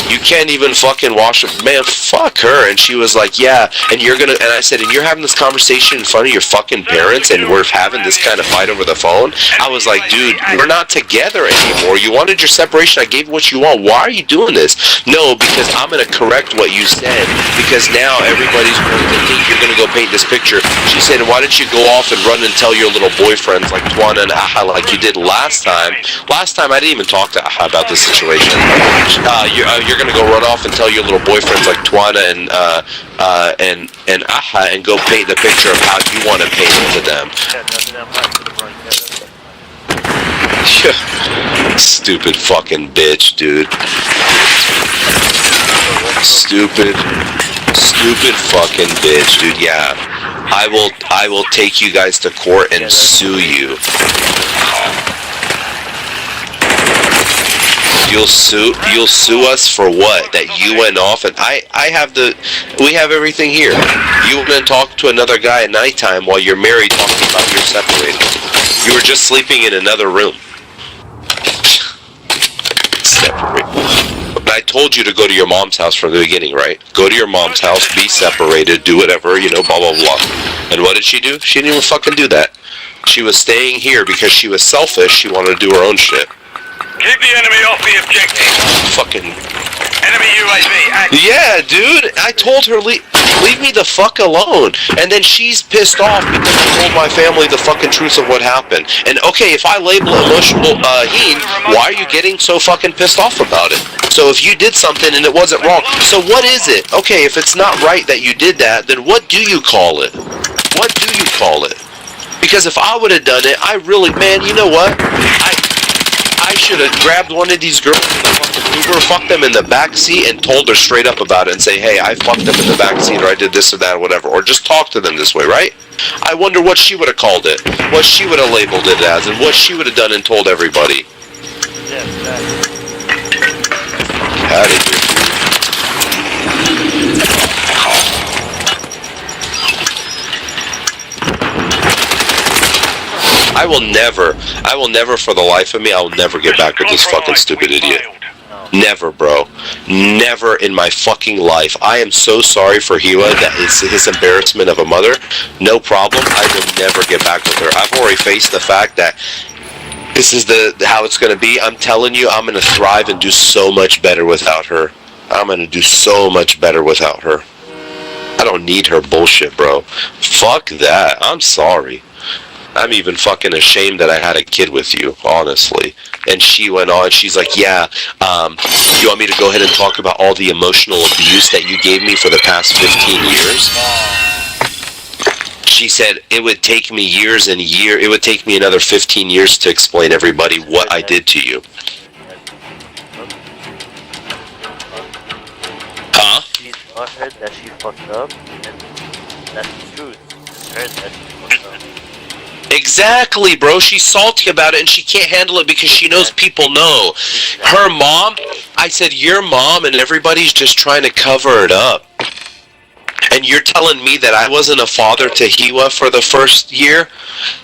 You can't even fucking wash it. Man, fuck her. And she was like, yeah, and you're gonna, and I said, and you're having this conversation in front of your fucking parents, and we're having this kind of fight over the phone? I was like, dude, we're not together anymore. You wanted your separation. I gave you what you want. Why are you doing this? No, because I'm gonna correct what you said, because now everybody's going to think you're gonna go paint this picture. She said, why don't you go off and run and tell your little boyfriends like Twana and Aha like you did last time. Last time I didn't even talk to Aha about this situation. You're gonna go run off and tell your little boyfriends like Twana and Aha and go paint the picture of how you want to paint it to them. Stupid fucking bitch, dude. Stupid fucking bitch, dude. Yeah, I will take you guys to court and sue you. You'll sue us for what? That you went off and we have everything here. You went and talked to another guy at nighttime while you're married, talking about you're separated. You were just sleeping in another room. Separate. But I told you to go to your mom's house from the beginning, right? Go to your mom's house, be separated, do whatever, you know, blah, blah, blah. And what did she do? She didn't even fucking do that. She was staying here because she was selfish. She wanted to do her own shit. Keep the enemy off the objective. Fucking... Enemy UAV active. Yeah, dude. I told her, leave me the fuck alone. And then she's pissed off because I told my family the fucking truth of what happened. And okay, if I label emotional Heen, why are you getting so fucking pissed off about it? So if you did something and it wasn't wrong, so what is it? Okay, if it's not right that you did that, then what do you call it? What do you call it? Because if I would have done it, I really, man, you know what? I should have grabbed one of these girls in the fucking Uber, fucked them in the back seat, and told her straight up about it and say, hey, I fucked them in the back seat, or I did this or that or whatever, or just talk to them this way, right? I wonder what she would have called it, what she would have labeled it as, and what she would have done and told everybody. Yeah, exactly. Out of here. I will never for the life of me, I will never get back with this fucking stupid idiot. Never, bro. Never in my fucking life. I am so sorry for Hiwa, that is his embarrassment of a mother. No problem. I will never get back with her. I've already faced the fact that this is how it's going to be. I'm telling you, I'm going to thrive and do so much better without her. I'm going to do so much better without her. I don't need her bullshit, bro. Fuck that. I'm sorry. I'm even fucking ashamed that I had a kid with you, honestly. And she went on, she's like, yeah, you want me to go ahead and talk about all the emotional abuse that you gave me for the past 15 years? She said, it would take me years and years, it would take me another 15 years to explain everybody what I did to you. Huh? I heard that she fucked up, and that's the truth. heard that before, so. Exactly, bro. She's salty about it and she can't handle it because she knows people know. Her mom, I said, your mom and everybody's just trying to cover it up. And you're telling me that I wasn't a father to Hiwa for the first year?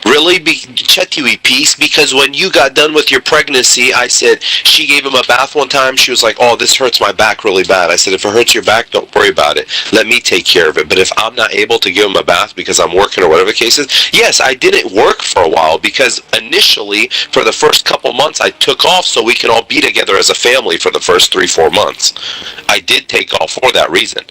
Really? Chetiwi piece? Because when you got done with your pregnancy, I said, she gave him a bath one time. She was like, oh, this hurts my back really bad. I said, if it hurts your back, don't worry about it. Let me take care of it. But if I'm not able to give him a bath because I'm working or whatever the case is, yes, I didn't work for a while because initially, for the first couple months, I took off so we can all be together as a family for the first 3-4 months. I did take off for that reason.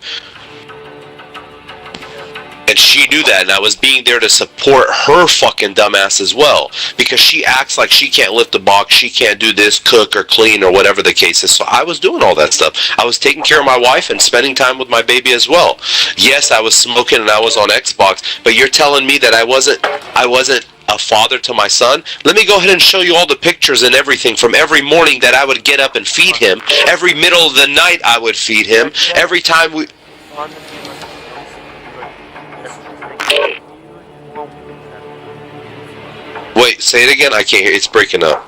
And she knew that, and I was being there to support her fucking dumbass as well. Because she acts like she can't lift a box, she can't do this, cook or clean or whatever the case is. So I was doing all that stuff. I was taking care of my wife and spending time with my baby as well. Yes, I was smoking and I was on Xbox, but you're telling me that I wasn't a father to my son? Let me go ahead and show you all the pictures and everything from every morning that I would get up and feed him. Every middle of the night I would feed him. Every time we... Wait, say it again? I can't hear. It's breaking up.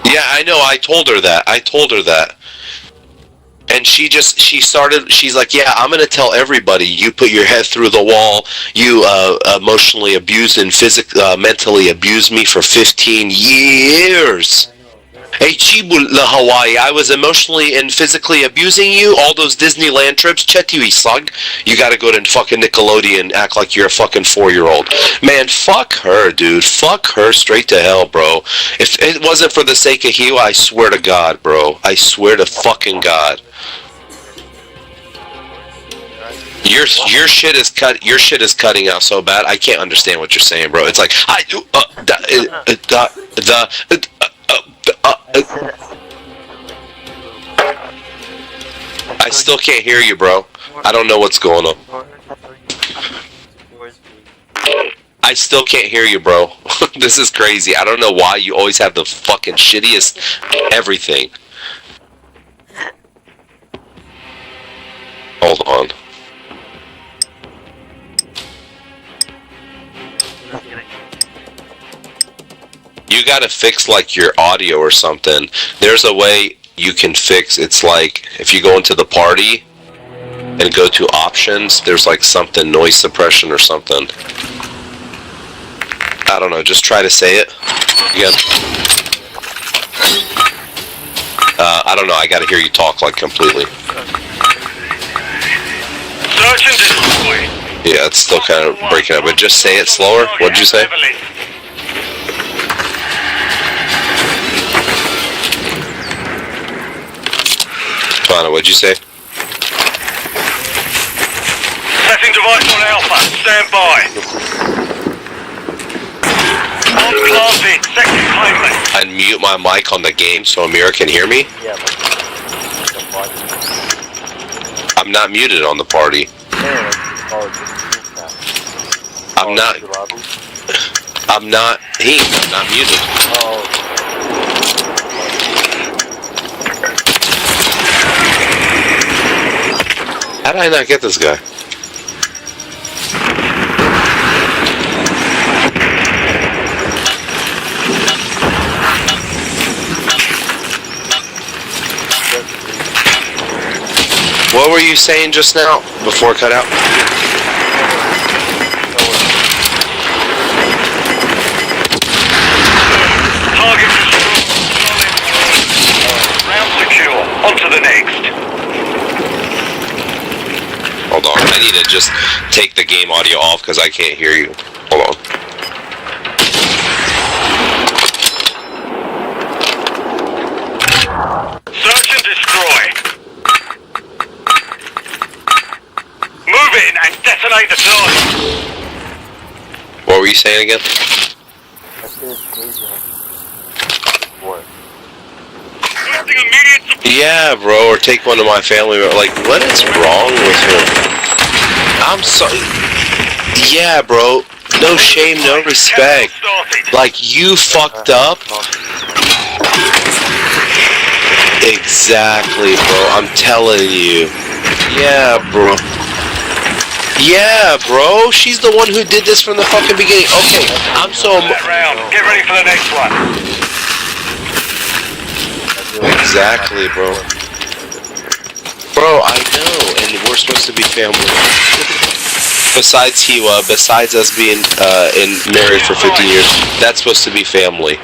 Yeah, I know. I told her that. And she's like, yeah, I'm going to tell everybody you put your head through the wall. You emotionally abused and mentally abused me for 15 years. Hey, Chibu La Hawaii, I was emotionally and physically abusing you. All those Disneyland trips, Chetiwi slug. You gotta go to fucking Nickelodeon and act like you're a fucking 4-year-old. Man, fuck her, dude. Fuck her straight to hell, bro. If it wasn't for the sake of Hiwa, I swear to God, bro. I swear to fucking God. Your shit is cutting out so bad. I can't understand what you're saying, bro. It's like I still can't hear you, bro. I don't know what's going on. I still can't hear you, bro. This is crazy. I don't know why you always have the fucking shittiest everything. Hold on. You gotta fix like your audio or something. There's a way you can fix. It's like if you go into the party and go to options, there's like something, noise suppression or something. I don't know, just try to say it again. I don't know, I gotta hear you talk like completely. Search and destroy. Yeah, it's still kind of breaking up, but just say it slower. What did you say? Fana, what'd you say? Setting device on Alpha. Stand by. On planting. Second payment. Unmute my mic on the game so Amira can hear me? Yeah, but the party. I'm not muted on the party. I'm not muted. Oh. How did I not get this guy? What were you saying just now before it cut out? Target destroyed. Round secure. On to the next. Hold on, I need to just take the game audio off because I can't hear you. Hold on. Search and destroy. Move in and detonate the target. What were you saying again? Yeah, bro, or take one of my family. Like, what is wrong with him? I'm so... Yeah, bro. No shame, no respect. Like, you fucked up. Exactly, bro. I'm telling you. Yeah, bro. Yeah, bro. She's the one who did this from the fucking beginning. Okay, I'm so... That round. Get ready for the next one. Exactly, bro. Bro, I know, and we're supposed to be family. Besides Hiwa, besides us being married for 15 years, that's supposed to be family.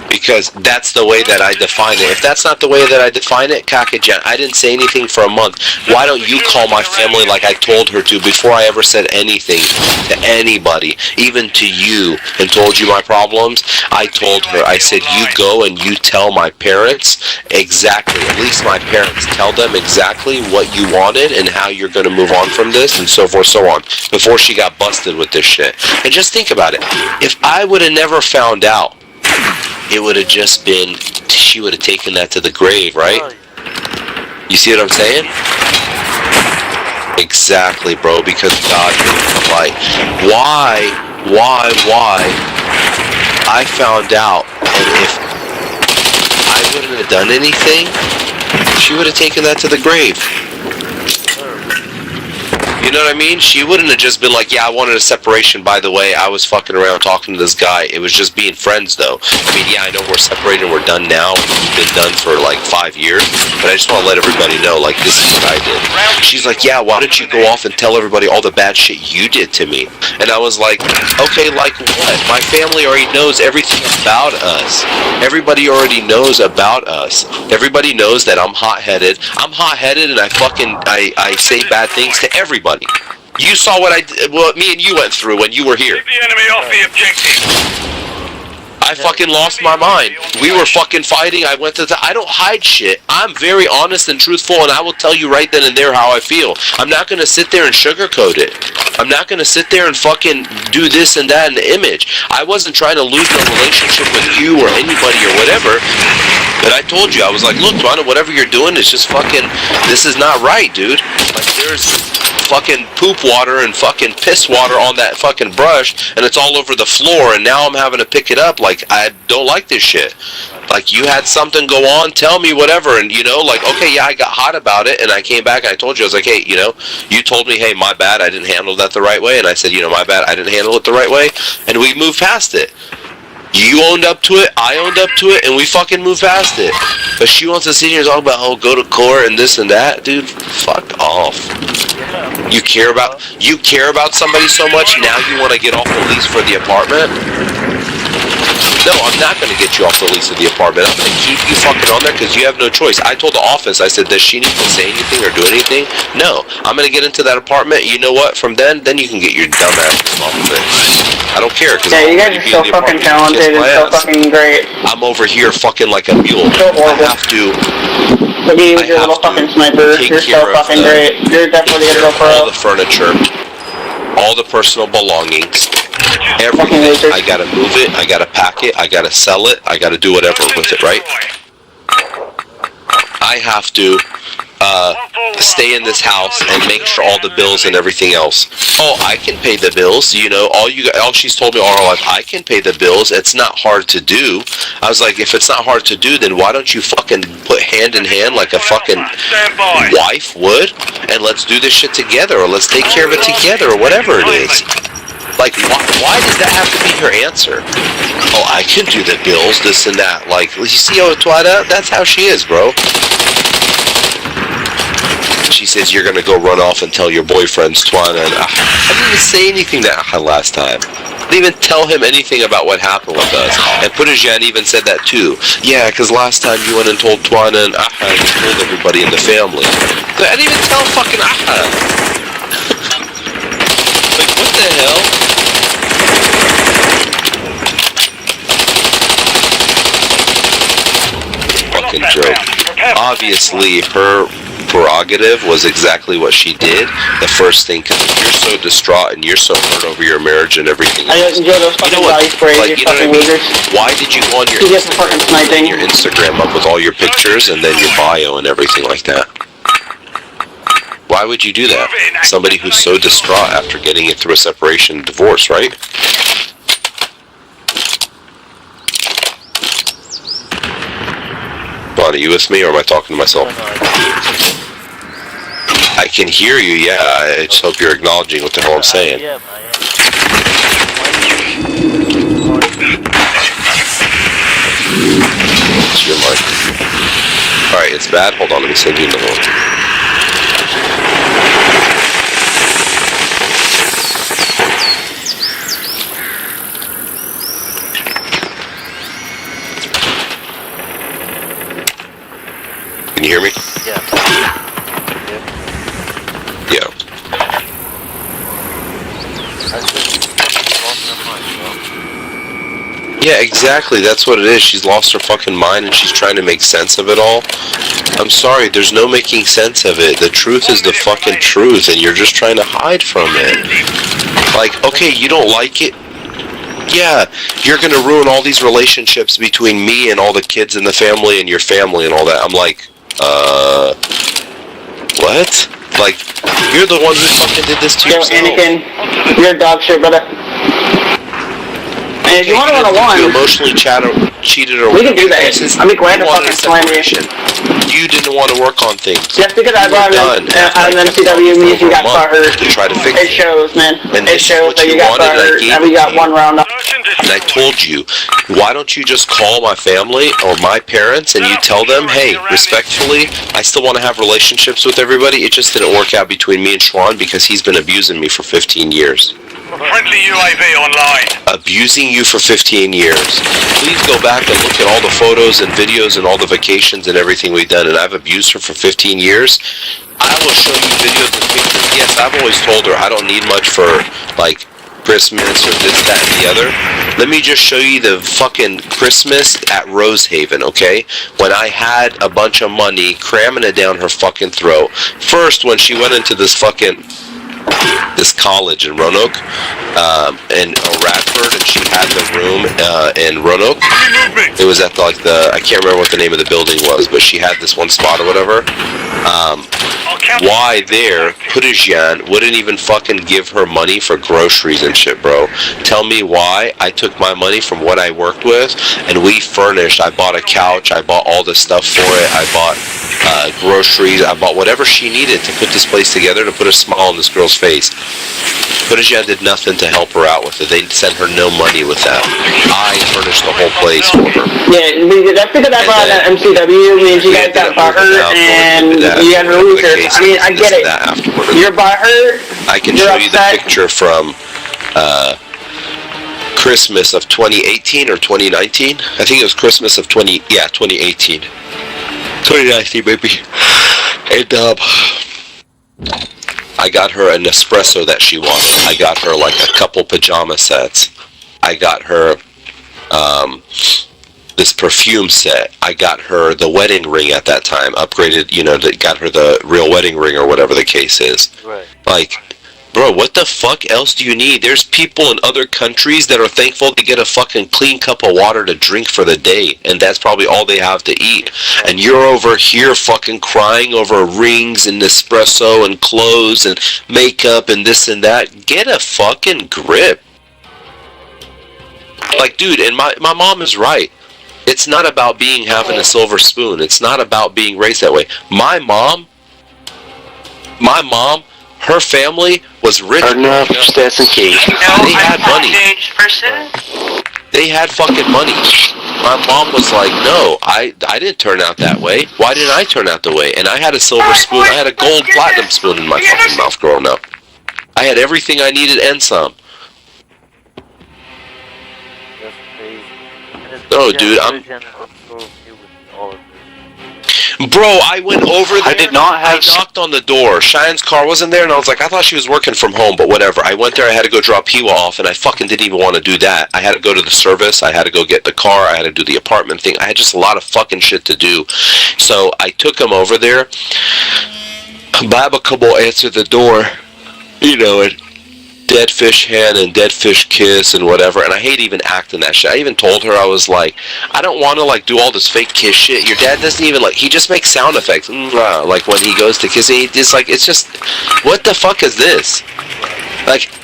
Because that's the way that I define it. If that's not the way that I define it, Kakajan, I didn't say anything for a month. Why don't you call my family like I told her to before I ever said anything to anybody, even to you, and told you my problems? I told her, I said, you go and you tell my parents exactly, at least my parents, tell them exactly what you wanted and how you're going to move on from this and so forth, so on, before she got busted with this shit. And just think about it. If I would have never found out, it would have just been, she would have taken that to the grave, right? You see what I'm saying? Exactly, bro, because God made the light. Why I found out, and if I wouldn't have done anything, she would have taken that to the grave. You know what I mean? She wouldn't have just been like, yeah, I wanted a separation, by the way, I was fucking around talking to this guy. It was just being friends, though. I mean, yeah, I know we're separated and we're done now. We've been done for like 5 years. But I just want to let everybody know, like, this is what I did. She's like, yeah, why don't you go off and tell everybody all the bad shit you did to me? And I was like, okay, like what? My family already knows everything about us. Everybody already knows about us. Everybody knows that I'm hot-headed. I'm hot-headed and I say bad things to everybody. You saw what me and you went through when you were here. Keep the enemy off the objective. I fucking lost my mind. We were fucking fighting. I went to I don't hide shit. I'm very honest and truthful, and I will tell you right then and there how I feel. I'm not going to sit there and sugarcoat it. I'm not going to sit there and fucking do this and that in the image. I wasn't trying to lose no relationship with you or anybody or whatever. But I told you, I was like, look, Dwana, whatever you're doing is just fucking, this is not right, dude. Like, there's fucking poop water and fucking piss water on that fucking brush, and it's all over the floor, and now I'm having to pick it up. Like, I don't like this shit. Like, you had something go on, tell me whatever, and, you know, like, okay, yeah, I got hot about it, and I came back and I told you, I was like, hey, you know, you told me, hey, my bad, I didn't handle that the right way, and I said, you know, my bad, I didn't handle it the right way, and we moved past it. You owned up to it, I owned up to it, and we fucking moved past it. But she wants to sit here and talk about, oh, go to court and this and that. Dude, fuck off. You care about somebody so much, now you want to get off the lease for the apartment? No, I'm not going to get you off the lease of the apartment. I'm going to keep you fucking on there because you have no choice. I told the office, I said, does she need to say anything or do anything? No. I'm going to get into that apartment. You know what? From then you can get your dumb ass off of it. I don't care. Cause yeah, you guys are so fucking talented and so fucking great. I'm over here fucking like a mule. So horrible. I have to... Look at you with your little fucking sniper. You're so fucking great. You're definitely a real pro. All the furniture. All the personal belongings. Everything. I gotta move it, I gotta pack it, I gotta sell it, I gotta do whatever with it, right? I have to stay in this house and make sure all the bills and everything else. Oh, I can pay the bills, you know, all she's told me all her life, I can pay the bills, it's not hard to do. I was like, if it's not hard to do, then why don't you fucking put hand in hand like a fucking wife would, and let's do this shit together, or let's take care of it together, or whatever it is. Like, why does that have to be her answer? Oh, I can do the bills, this and that. Like, you see how Twyda? That's how she is, bro. She says you're gonna go run off and tell your boyfriends, Twyda, and I didn't even say anything to Aha last time. I didn't even tell him anything about what happened with us. And Pudajan even said that too. Yeah, because last time you went and told Twyda and Aha, and you told everybody in the family. But I didn't even tell fucking Aha. Like, what the hell? Fucking joke. Obviously, her prerogative was exactly what she did. The first thing, because you're so distraught and you're so hurt over your marriage and everything else. I enjoy those fucking body sprays, like, you fucking losers. Why did you go on your Instagram up with all your pictures and then your bio and everything like that? Why would you do that? Somebody who's so distraught after getting it through a separation and divorce, right? Sean, are you with me or am I talking to myself? I can hear you, yeah. I just hope you're acknowledging what the hell I'm saying. I am. It's your mic. Alright, it's bad. Hold on, let me send you another one. Can you hear me? Yeah. Yeah. Yeah, exactly. That's what it is. She's lost her fucking mind and she's trying to make sense of it all. I'm sorry, there's no making sense of it. The truth is the fucking truth and you're just trying to hide from it. Like, okay, you don't like it? Yeah, you're gonna ruin all these relationships between me and all the kids in the family and your family and all that. I'm like, what? Like, you're the one who fucking did this to yourself. Anakin, you're a dog shit, brother. And if you want to one-on-one, you emotionally cheated or we can do that. I'll be glad to fucking slam you. You didn't want to work on things. Just because I brought out an MCW means you got far hurt. To try to fix it shows, man. And it shows that you got far hurt, and we got one round up. And I told you, why don't you just call my family or my parents and you tell them, hey, respectfully, I still want to have relationships with everybody. It just didn't work out between me and Schwan because he's been abusing me for 15 years. Friendly UAV online. Abusing you for 15 years. Please go back and look at all the photos and videos and all the vacations and everything we've done, and I've abused her for 15 years. I will show you videos and pictures. Yes, I've always told her I don't need much for, like, Christmas or this, that, and the other. Let me just show you the fucking Christmas at Rosehaven, okay? When I had a bunch of money cramming it down her fucking throat. First, when she went into this college in Roanoke, in Radford, and she had the room in Roanoke. It was at I can't remember what the name of the building was, but she had this one spot or whatever. Why there, Pudijian wouldn't even fucking give her money for groceries and shit, bro. Tell me why. I took my money from what I worked with, and we furnished. I bought a couch, I bought all the stuff for it, I bought groceries, I bought whatever she needed to put this place together, to put a smile on this girl's face. Pudijian did nothing to help her out with it. They sent her no money with that. I furnished the whole place for her. Yeah, that's because I brought that MCW, means you guys got butthurt and you had to lose her. I mean, I get it. You're butthurt. I can show you the picture from Christmas of 2018 or 2019. I think it was Christmas of 2018. 2019, baby. And I got her an Nespresso that she wanted. I got her like a couple pajama sets. I got her this perfume set. I got her the wedding ring at that time, upgraded, got her the real wedding ring or whatever the case is. Right. Like, bro, what the fuck else do you need? There's people in other countries that are thankful to get a fucking clean cup of water to drink for the day, and that's probably all they have to eat. And you're over here fucking crying over rings and Nespresso and clothes and makeup and this and that. Get a fucking grip. Like, dude, and my mom is right. It's not about having a silver spoon. It's not about being raised that way. My mom, her family was rich. Enough, Stats and Key. They had money. They had fucking money. My mom was like, no, I didn't turn out that way. Why didn't I turn out the way? And I had a silver spoon. I had a gold platinum spoon in my fucking mouth growing up. I had everything I needed and some. No, dude, Bro, I went over there. I knocked on the door. Cheyenne's car wasn't there, and I was like, I thought she was working from home, but whatever. I went there, I had to go drop Hiwa off, and I fucking didn't even want to do that. I had to go to the service, I had to go get the car, I had to do the apartment thing. I had just a lot of fucking shit to do. So I took him over there. Baba Kabo answered the door, and dead fish hand and dead fish kiss and whatever, and I hate even acting that shit. I even told her, I was like, I don't want to do all this fake kiss shit. Your dad doesn't even he just makes sound effects, like when he goes to kiss, it's just, what the fuck is this?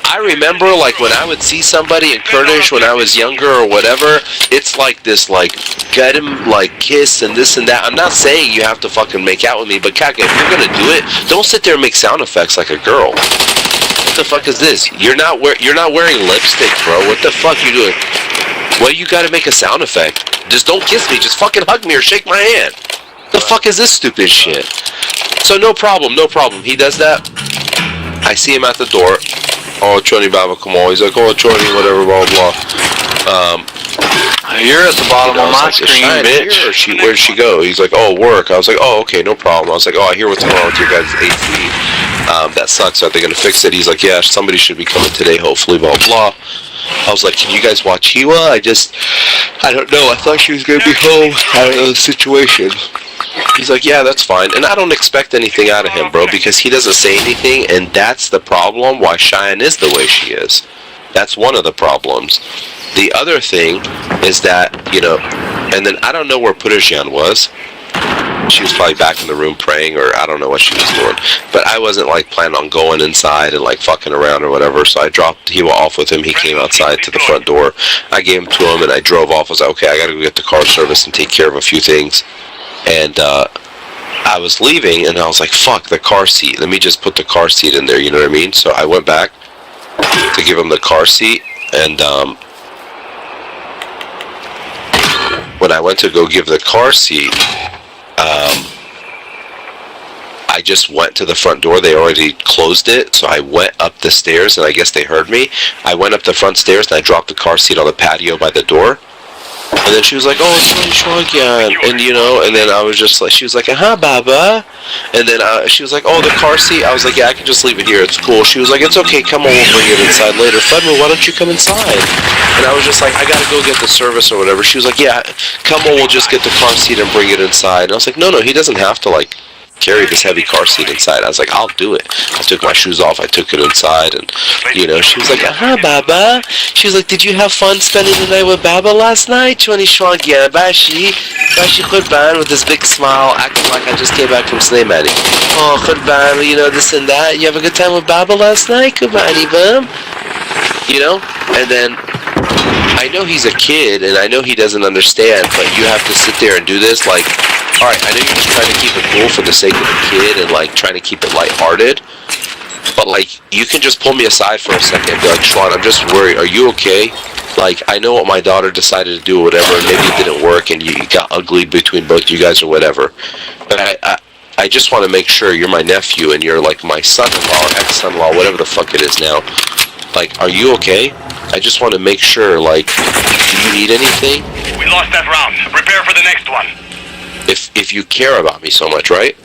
I remember, like, when I would see somebody in Kurdish when I was younger or whatever, it's like this, like, get him, like, kiss and this and that. I'm not saying you have to fucking make out with me, but Kaka, if you're gonna do it, don't sit there and make sound effects like a girl. What the fuck is this? You're not wearing lipstick, bro. What the fuck you doing? Why you gotta make a sound effect? Just don't kiss me. Just fucking hug me or shake my hand. The fuck is this stupid shit? So no problem. He does that. I see him at the door. Oh, Choni Baba, come on. He's like, oh, Choni, whatever, blah, blah. You're at the bottom of my screen, bitch. Where'd she go? He's like, oh, work. I was like, oh, okay, no problem. I was like, oh, I hear what's going on with your guys' AC. That sucks. Are they going to fix it? He's like, yeah, somebody should be coming today, hopefully, blah, blah. I was like, can you guys watch Hiwa? I don't know. I thought she was going to be home. I don't know the situation. He's like, yeah, that's fine. And I don't expect anything out of him, bro, because he doesn't say anything, and that's the problem why Cheyenne is the way she is. That's one of the problems. The other thing is that, you know, and then I don't know where Pudashan was. She was probably back in the room praying, or I don't know what she was doing. But I wasn't, like, planning on going inside and, like, fucking around or whatever, so I dropped Hiwa off with him. He came outside to the front door. I gave him to him, and I drove off. I was like, okay, I gotta go get the car service and take care of a few things. And I was leaving, and I was like, fuck, the car seat. Let me just put the car seat in there, you know what I mean? So I went back to give him the car seat, and when I went to go give the car seat, I just went to the front door. They already closed it, so I went up the stairs, and I guess they heard me. I went up the front stairs, and I dropped the car seat on the patio by the door. And then she was like, oh, Shwagyan, and you know, and then I was just like, she was like, Baba, and then she was like, oh, the car seat. I was like, yeah, I can just leave it here, it's cool. She was like, it's okay, come on, we'll bring it inside later. Fedma, why don't you come inside? And I was just like, I gotta go get the service or whatever. She was like, yeah, come on, we'll just get the car seat and bring it inside. And I was like, no, he doesn't have to, like, carry this heavy car seat inside. I was like, I'll do it. I took my shoes off, I took it inside, and, you know, she was like, Baba. She was like, did you have fun spending the night with Baba last night? Choni Shwagyan, Bashi Khurban, with this big smile, acting like I just came back from Sneemani. Oh, Khurban, you know, this and that. You have a good time with Baba last night? Khurban, Bam. You know? And then, I know he's a kid, and I know he doesn't understand, but you have to sit there and do this, like, alright, I know you're just trying to keep it cool for the sake of the kid and, like, trying to keep it lighthearted, but, like, you can just pull me aside for a second and be like, Shwan, I'm just worried, are you okay? Like, I know what my daughter decided to do or whatever, and maybe it didn't work and you got ugly between both you guys or whatever, but I just want to make sure you're my nephew and you're, like, my son-in-law or ex-son-in-law, whatever the fuck it is now. Like, are you okay? I just want to make sure, like, do you need anything? We lost that round. Prepare for the next one. If you care about me so much, right?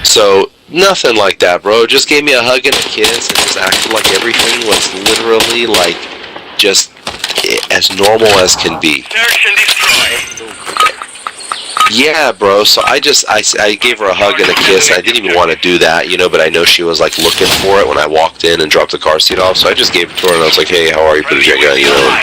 So, nothing like that, bro. Just gave me a hug and a kiss and just acted like everything was literally, like, just as normal as can be. Search and destroy. Yeah, bro, so I gave her a hug and a kiss. I didn't even want to do that, you know, but I know she was, like, looking for it when I walked in and dropped the car seat off, so I just gave it to her, and I was like, hey, how are you, Pudashan, you know,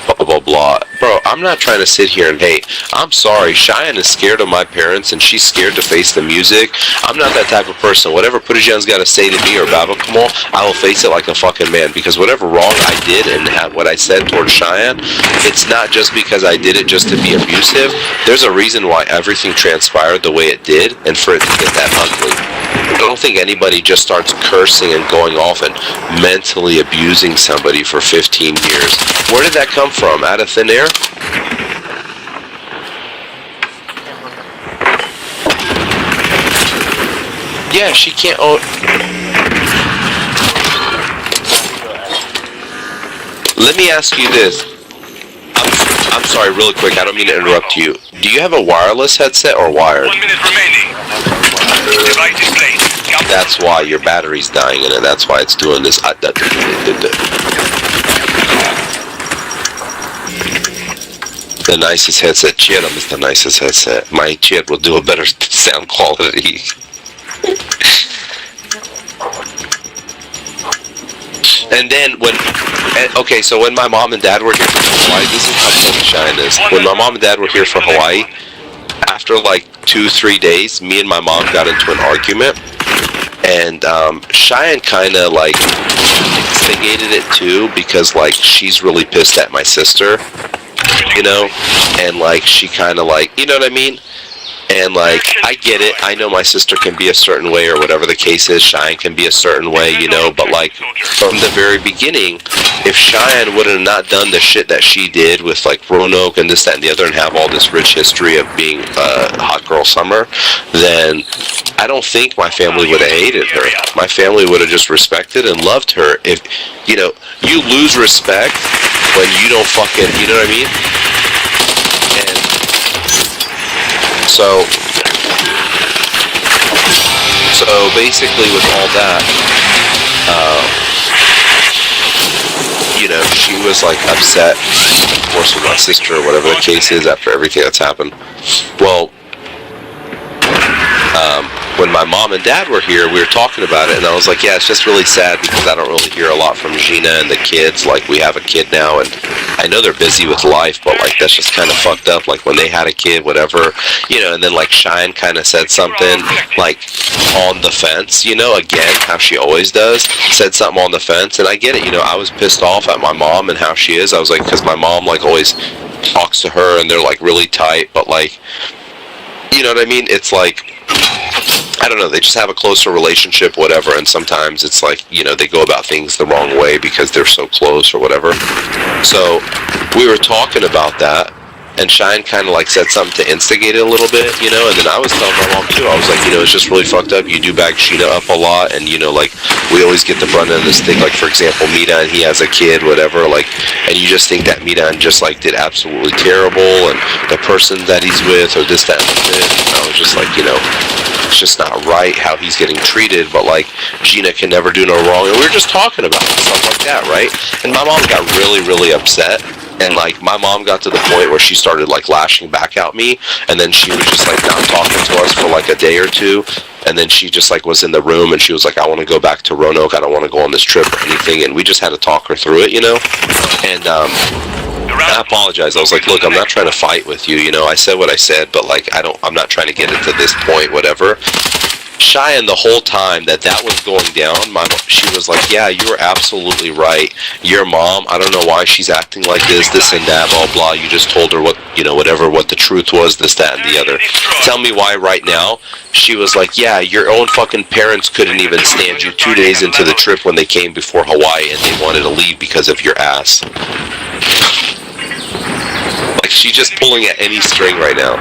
blah, blah, blah. Bro, I'm not trying to sit here and hate. I'm sorry, Cheyenne is scared of my parents, and she's scared to face the music. I'm not that type of person. Whatever Pudashan's got to say to me or Baba Kamal, I will face it like a fucking man, because whatever wrong I did and what I said towards Cheyenne, it's not just because I did it just to be abusive. There's a reason why everything transpired the way it did, and for it to get that ugly. I don't think anybody just starts cursing and going off and mentally abusing somebody for 15 years. Where did that come from? Out of thin air? Yeah, she can't own... Let me ask you this. I'm sorry, really quick, I don't mean to interrupt you. Do you have a wireless headset or wired? 1 minute remaining. Device in place. That's why your battery's dying in it. That's why it's doing this. The nicest headset. Chiram is the nicest headset. My chip will do a better sound quality. And then okay, so when my mom and dad were here for Hawaii, this is how sunshine is. When my mom and dad were here for Hawaii, after like 2-3 days, me and my mom got into an argument. And Cheyenne kind of like instigated it too, because like she's really pissed at my sister, you know, and like she kind of like, you know what I mean? And like, I get it. I know my sister can be a certain way or whatever the case is. Cheyenne can be a certain way, you know. But like, from the very beginning, if Cheyenne would have not done the shit that she did with like Roanoke and this, that, and the other, and have all this rich history of being hot girl summer, then I don't think my family would have hated her. My family would have just respected and loved her. If, you know, you lose respect when you don't fucking, you know what I mean? And so basically with all that, you know, she was like upset, of course, with my sister or whatever the case is after everything that's happened. Well, when my mom and dad were here, we were talking about it, and I was like, yeah, it's just really sad because I don't really hear a lot from Gina and the kids. Like, we have a kid now, and I know they're busy with life, but like, that's just kind of fucked up. Like, when they had a kid, whatever, you know, and then like Cheyenne kind of said something like on the fence, you know, again, how she always does, said something on the fence, and I get it, you know, I was pissed off at my mom and how she is. I was like, because my mom like always talks to her, and they're like really tight, but like, you know what I mean? It's like, I don't know, they just have a closer relationship, whatever, and sometimes it's like, you know, they go about things the wrong way because they're so close or whatever. So, we were talking about that, and Cheyenne kind of like said something to instigate it a little bit, you know, and then I was telling my mom too, I was like, you know, it's just really fucked up, you do back Sheena up a lot, and you know, like, we always get the brunt end of this thing, like, for example, Midan, he has a kid, whatever, like, and you just think that Midan just, like, did absolutely terrible, and the person that he's with, or this, that, and this, and I was just like, you know, it's just not right how he's getting treated, but like, Gina can never do no wrong, and we were just talking about stuff like that, right? And my mom got really, really upset, and like, my mom got to the point where she started like lashing back at me, and then she was just like not talking to us for like a day or two, and then she just like was in the room, and she was like, I want to go back to Roanoke, I don't want to go on this trip or anything, and we just had to talk her through it, you know, and I apologize. I was like, look, I'm not trying to fight with you, you know, I said what I said, but like, I'm not trying to get it to this point, whatever. Cheyenne, the whole time that was going down, she was like, yeah, you were absolutely right. Your mom, I don't know why she's acting like this and that, blah, blah. You just told her what, you know, whatever, what the truth was, this, that, and the other. Tell me why right now. She was like, yeah, your own fucking parents couldn't even stand you 2 days into the trip when they came before Hawaii, and they wanted to leave because of your ass. Like, she's just pulling at any string right now.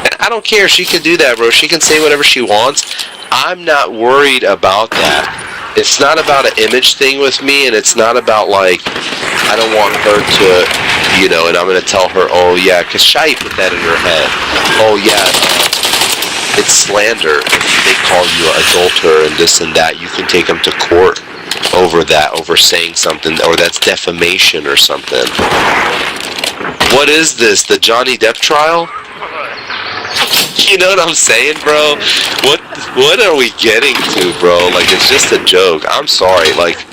And I don't care. She can do that, bro. She can say whatever she wants. I'm not worried about that. It's not about an image thing with me, and it's not about, like, I don't want her to, you know, and I'm going to tell her, oh, yeah, because Shai put that in her head. Oh, yeah, it's slander. If they call you an adulterer and this and that, you can take them to court over that, over saying something, or that's defamation or something. What is this, the Johnny Depp trial? You know what I'm saying, bro? What are we getting to, bro? Like, it's just a joke. I'm sorry. Like,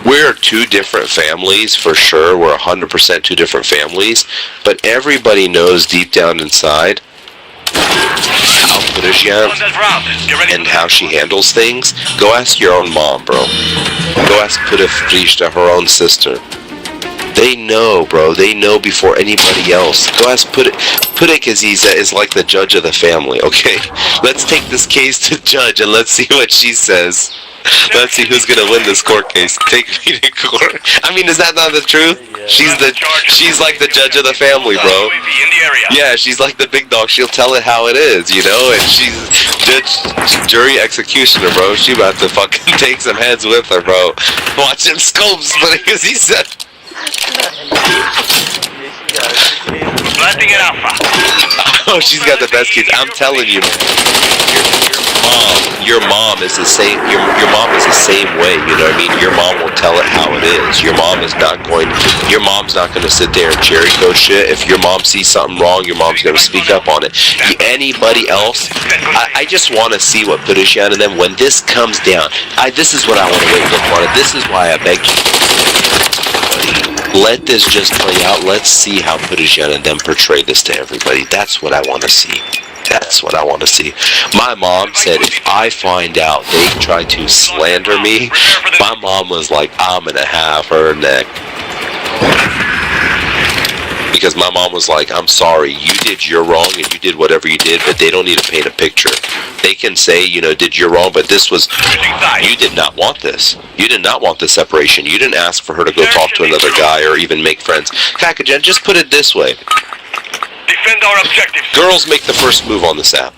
we're two different families, for sure. We're 100% two different families. But everybody knows deep down inside how Pudashian and how she handles things. Go ask your own mom, bro. Go ask Pudashian, her own sister. They know, bro. They know before anybody else. Go ask Pudik is like the judge of the family, okay? Let's take this case to judge and let's see what she says. Let's see who's gonna win this court case. Take me to court. I mean, is that not the truth? She's like the judge of the family, bro. Yeah, she's like the big dog. She'll tell it how it is, you know? And she's judge, jury, executioner, bro. She about to fucking take some heads with her, bro. Watch him scopes, but because he said... Planting an alpha. Oh, she's got the best kids. I'm telling you, your mom is the same. Your mom is the same way. You know what I mean? Your mom will tell it how it is. Your mom's not going to sit there and cherry coat shit. If your mom sees something wrong, your mom's going to speak up on it. Anybody else? I just want to see what Pudashian and them, when this comes down, this is what I want to wait for. This is why I beg you. Let this just play out. Let's see how Pudashian and them portray this to everybody. That's what I want to see. That's what I want to see. My mom said if I find out they try to slander me, my mom was like, I'm gonna have her neck. Because my mom was like, I'm sorry, you did your wrong and you did whatever you did, but they don't need to paint a picture. They can say, did your wrong, but this was, you did not want this. You did not want this separation. You didn't ask for her to go talk to another guy or even make friends. Kakajan, just put it this way. Defend our objectives. Girls make the first move on this app.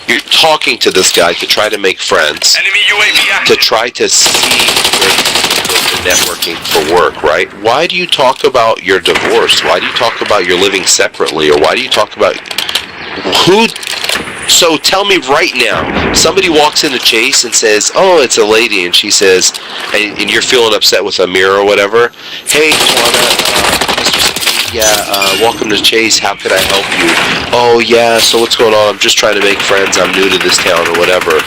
You're talking to this guy to try to make friends, Enemy UAV to active. try to see where you can go to networking for work, right? Why do you talk about your divorce? Why do you talk about your living separately? Or why do you talk about who? So tell me right now, somebody walks into Chase and says, oh, it's a lady, and she says, and you're feeling upset with Amir or whatever, hey, Tawana, Mr. welcome to Chase, how could I help you? Oh, yeah, so what's going on? I'm just trying to make friends, I'm new to this town or whatever,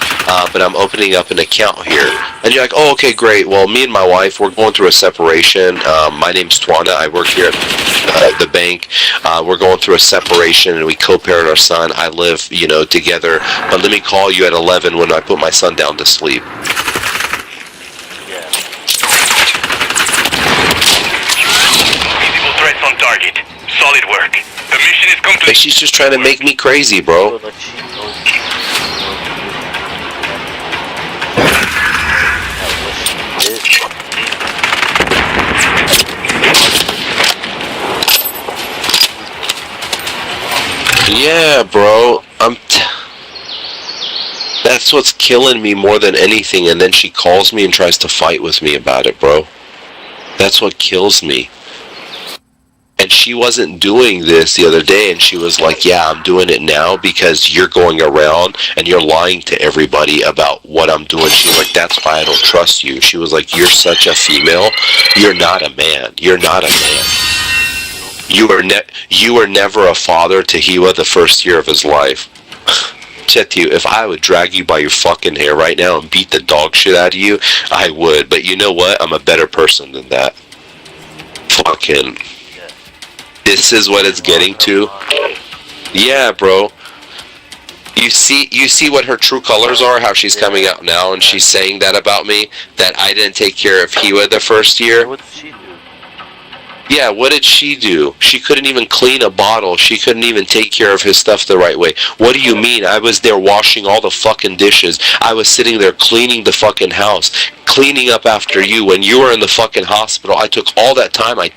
but I'm opening up an account here. And you're like, oh, okay, great, well, me and my wife, we're going through a separation. My name's Tawana, I work here at the bank. We're going through a separation, and we co-parent our son. I live, together, but let me call you at 11 when I put my son down to sleep. Visible threats on target. Solid work. The mission is complete. And she's just trying to make me crazy, bro. So that she knows Yeah, bro. That's what's killing me more than anything, and then she calls me and tries to fight with me about it, bro. That's what kills me. And she wasn't doing this the other day, and she was like, yeah, I'm doing it now because you're going around and you're lying to everybody about what I'm doing. She was like, that's why I don't trust you. She was like, you're such a female. You're not a man. You're not a man. You were never a father to Hiwa the first year of his life. Chetu, if I would drag you by your fucking hair right now and beat the dog shit out of you, I would. But you know what? I'm a better person than that. Fucking. This is what it's getting to. Yeah, bro. You see what her true colors are, how she's coming out now, and she's saying that about me, that I didn't take care of Hiwa the first year. what did she do? Yeah, what did she do? She couldn't even clean a bottle. She couldn't even take care of his stuff the right way. What do you mean? I was there washing all the fucking dishes. I was sitting there cleaning the fucking house, cleaning up after you. When you were in the fucking hospital, I took all that time. I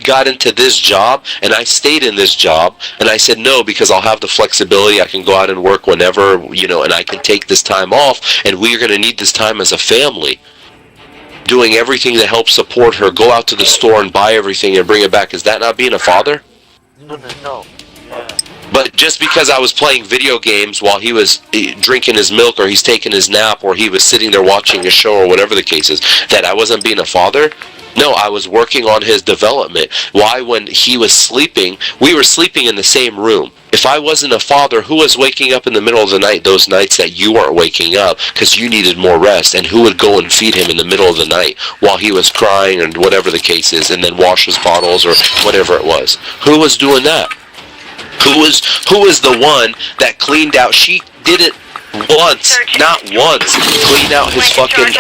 got into this job, and I stayed in this job, and I said no, because I'll have the flexibility. I can go out and work whenever, and I can take this time off, and we're going to need this time as a family. Doing everything to help support her, go out to the store and buy everything and bring it back. Is that not being a father? No. Yeah. But just because I was playing video games while he was drinking his milk, or he's taking his nap, or he was sitting there watching a show, or whatever the case is, that I wasn't being a father? No, I was working on his development. Why, when he was sleeping, we were sleeping in the same room. If I wasn't a father, who was waking up in the middle of the night, those nights that you weren't waking up because you needed more rest, and who would go and feed him in the middle of the night while he was crying, and whatever the case is, and then wash his bottles or whatever it was? Who was doing that? Who was the one that cleaned out? She did it once, not once, cleaned out his fucking,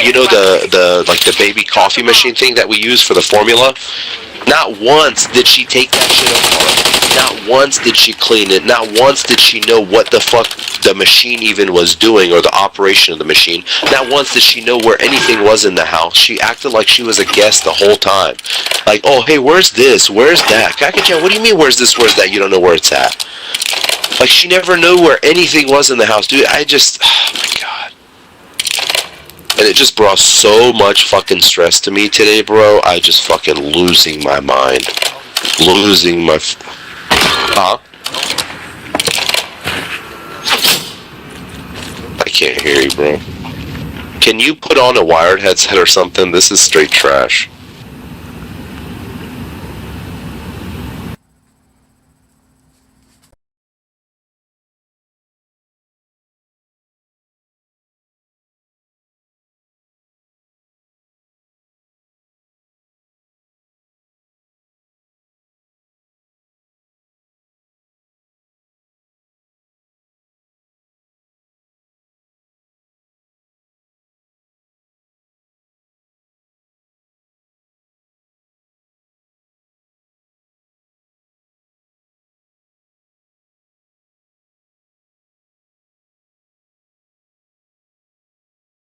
the baby coffee machine thing that we use for the formula. Not once did she take that shit apart. Not once did she clean it. Not once did she know what the fuck the machine even was doing, or the operation of the machine. Not once did she know where anything was in the house. She acted like she was a guest the whole time. Like, oh, hey, where's this? Where's that? Kaka-chan, what do you mean, where's this? Where's that? You don't know where it's at. Like, she never knew where anything was in the house. Dude, oh my god. And it just brought so much fucking stress to me today, bro. I just fucking losing my mind. Losing my... Huh? I can't hear you, bro. Can you put on a wired headset or something? This is straight trash.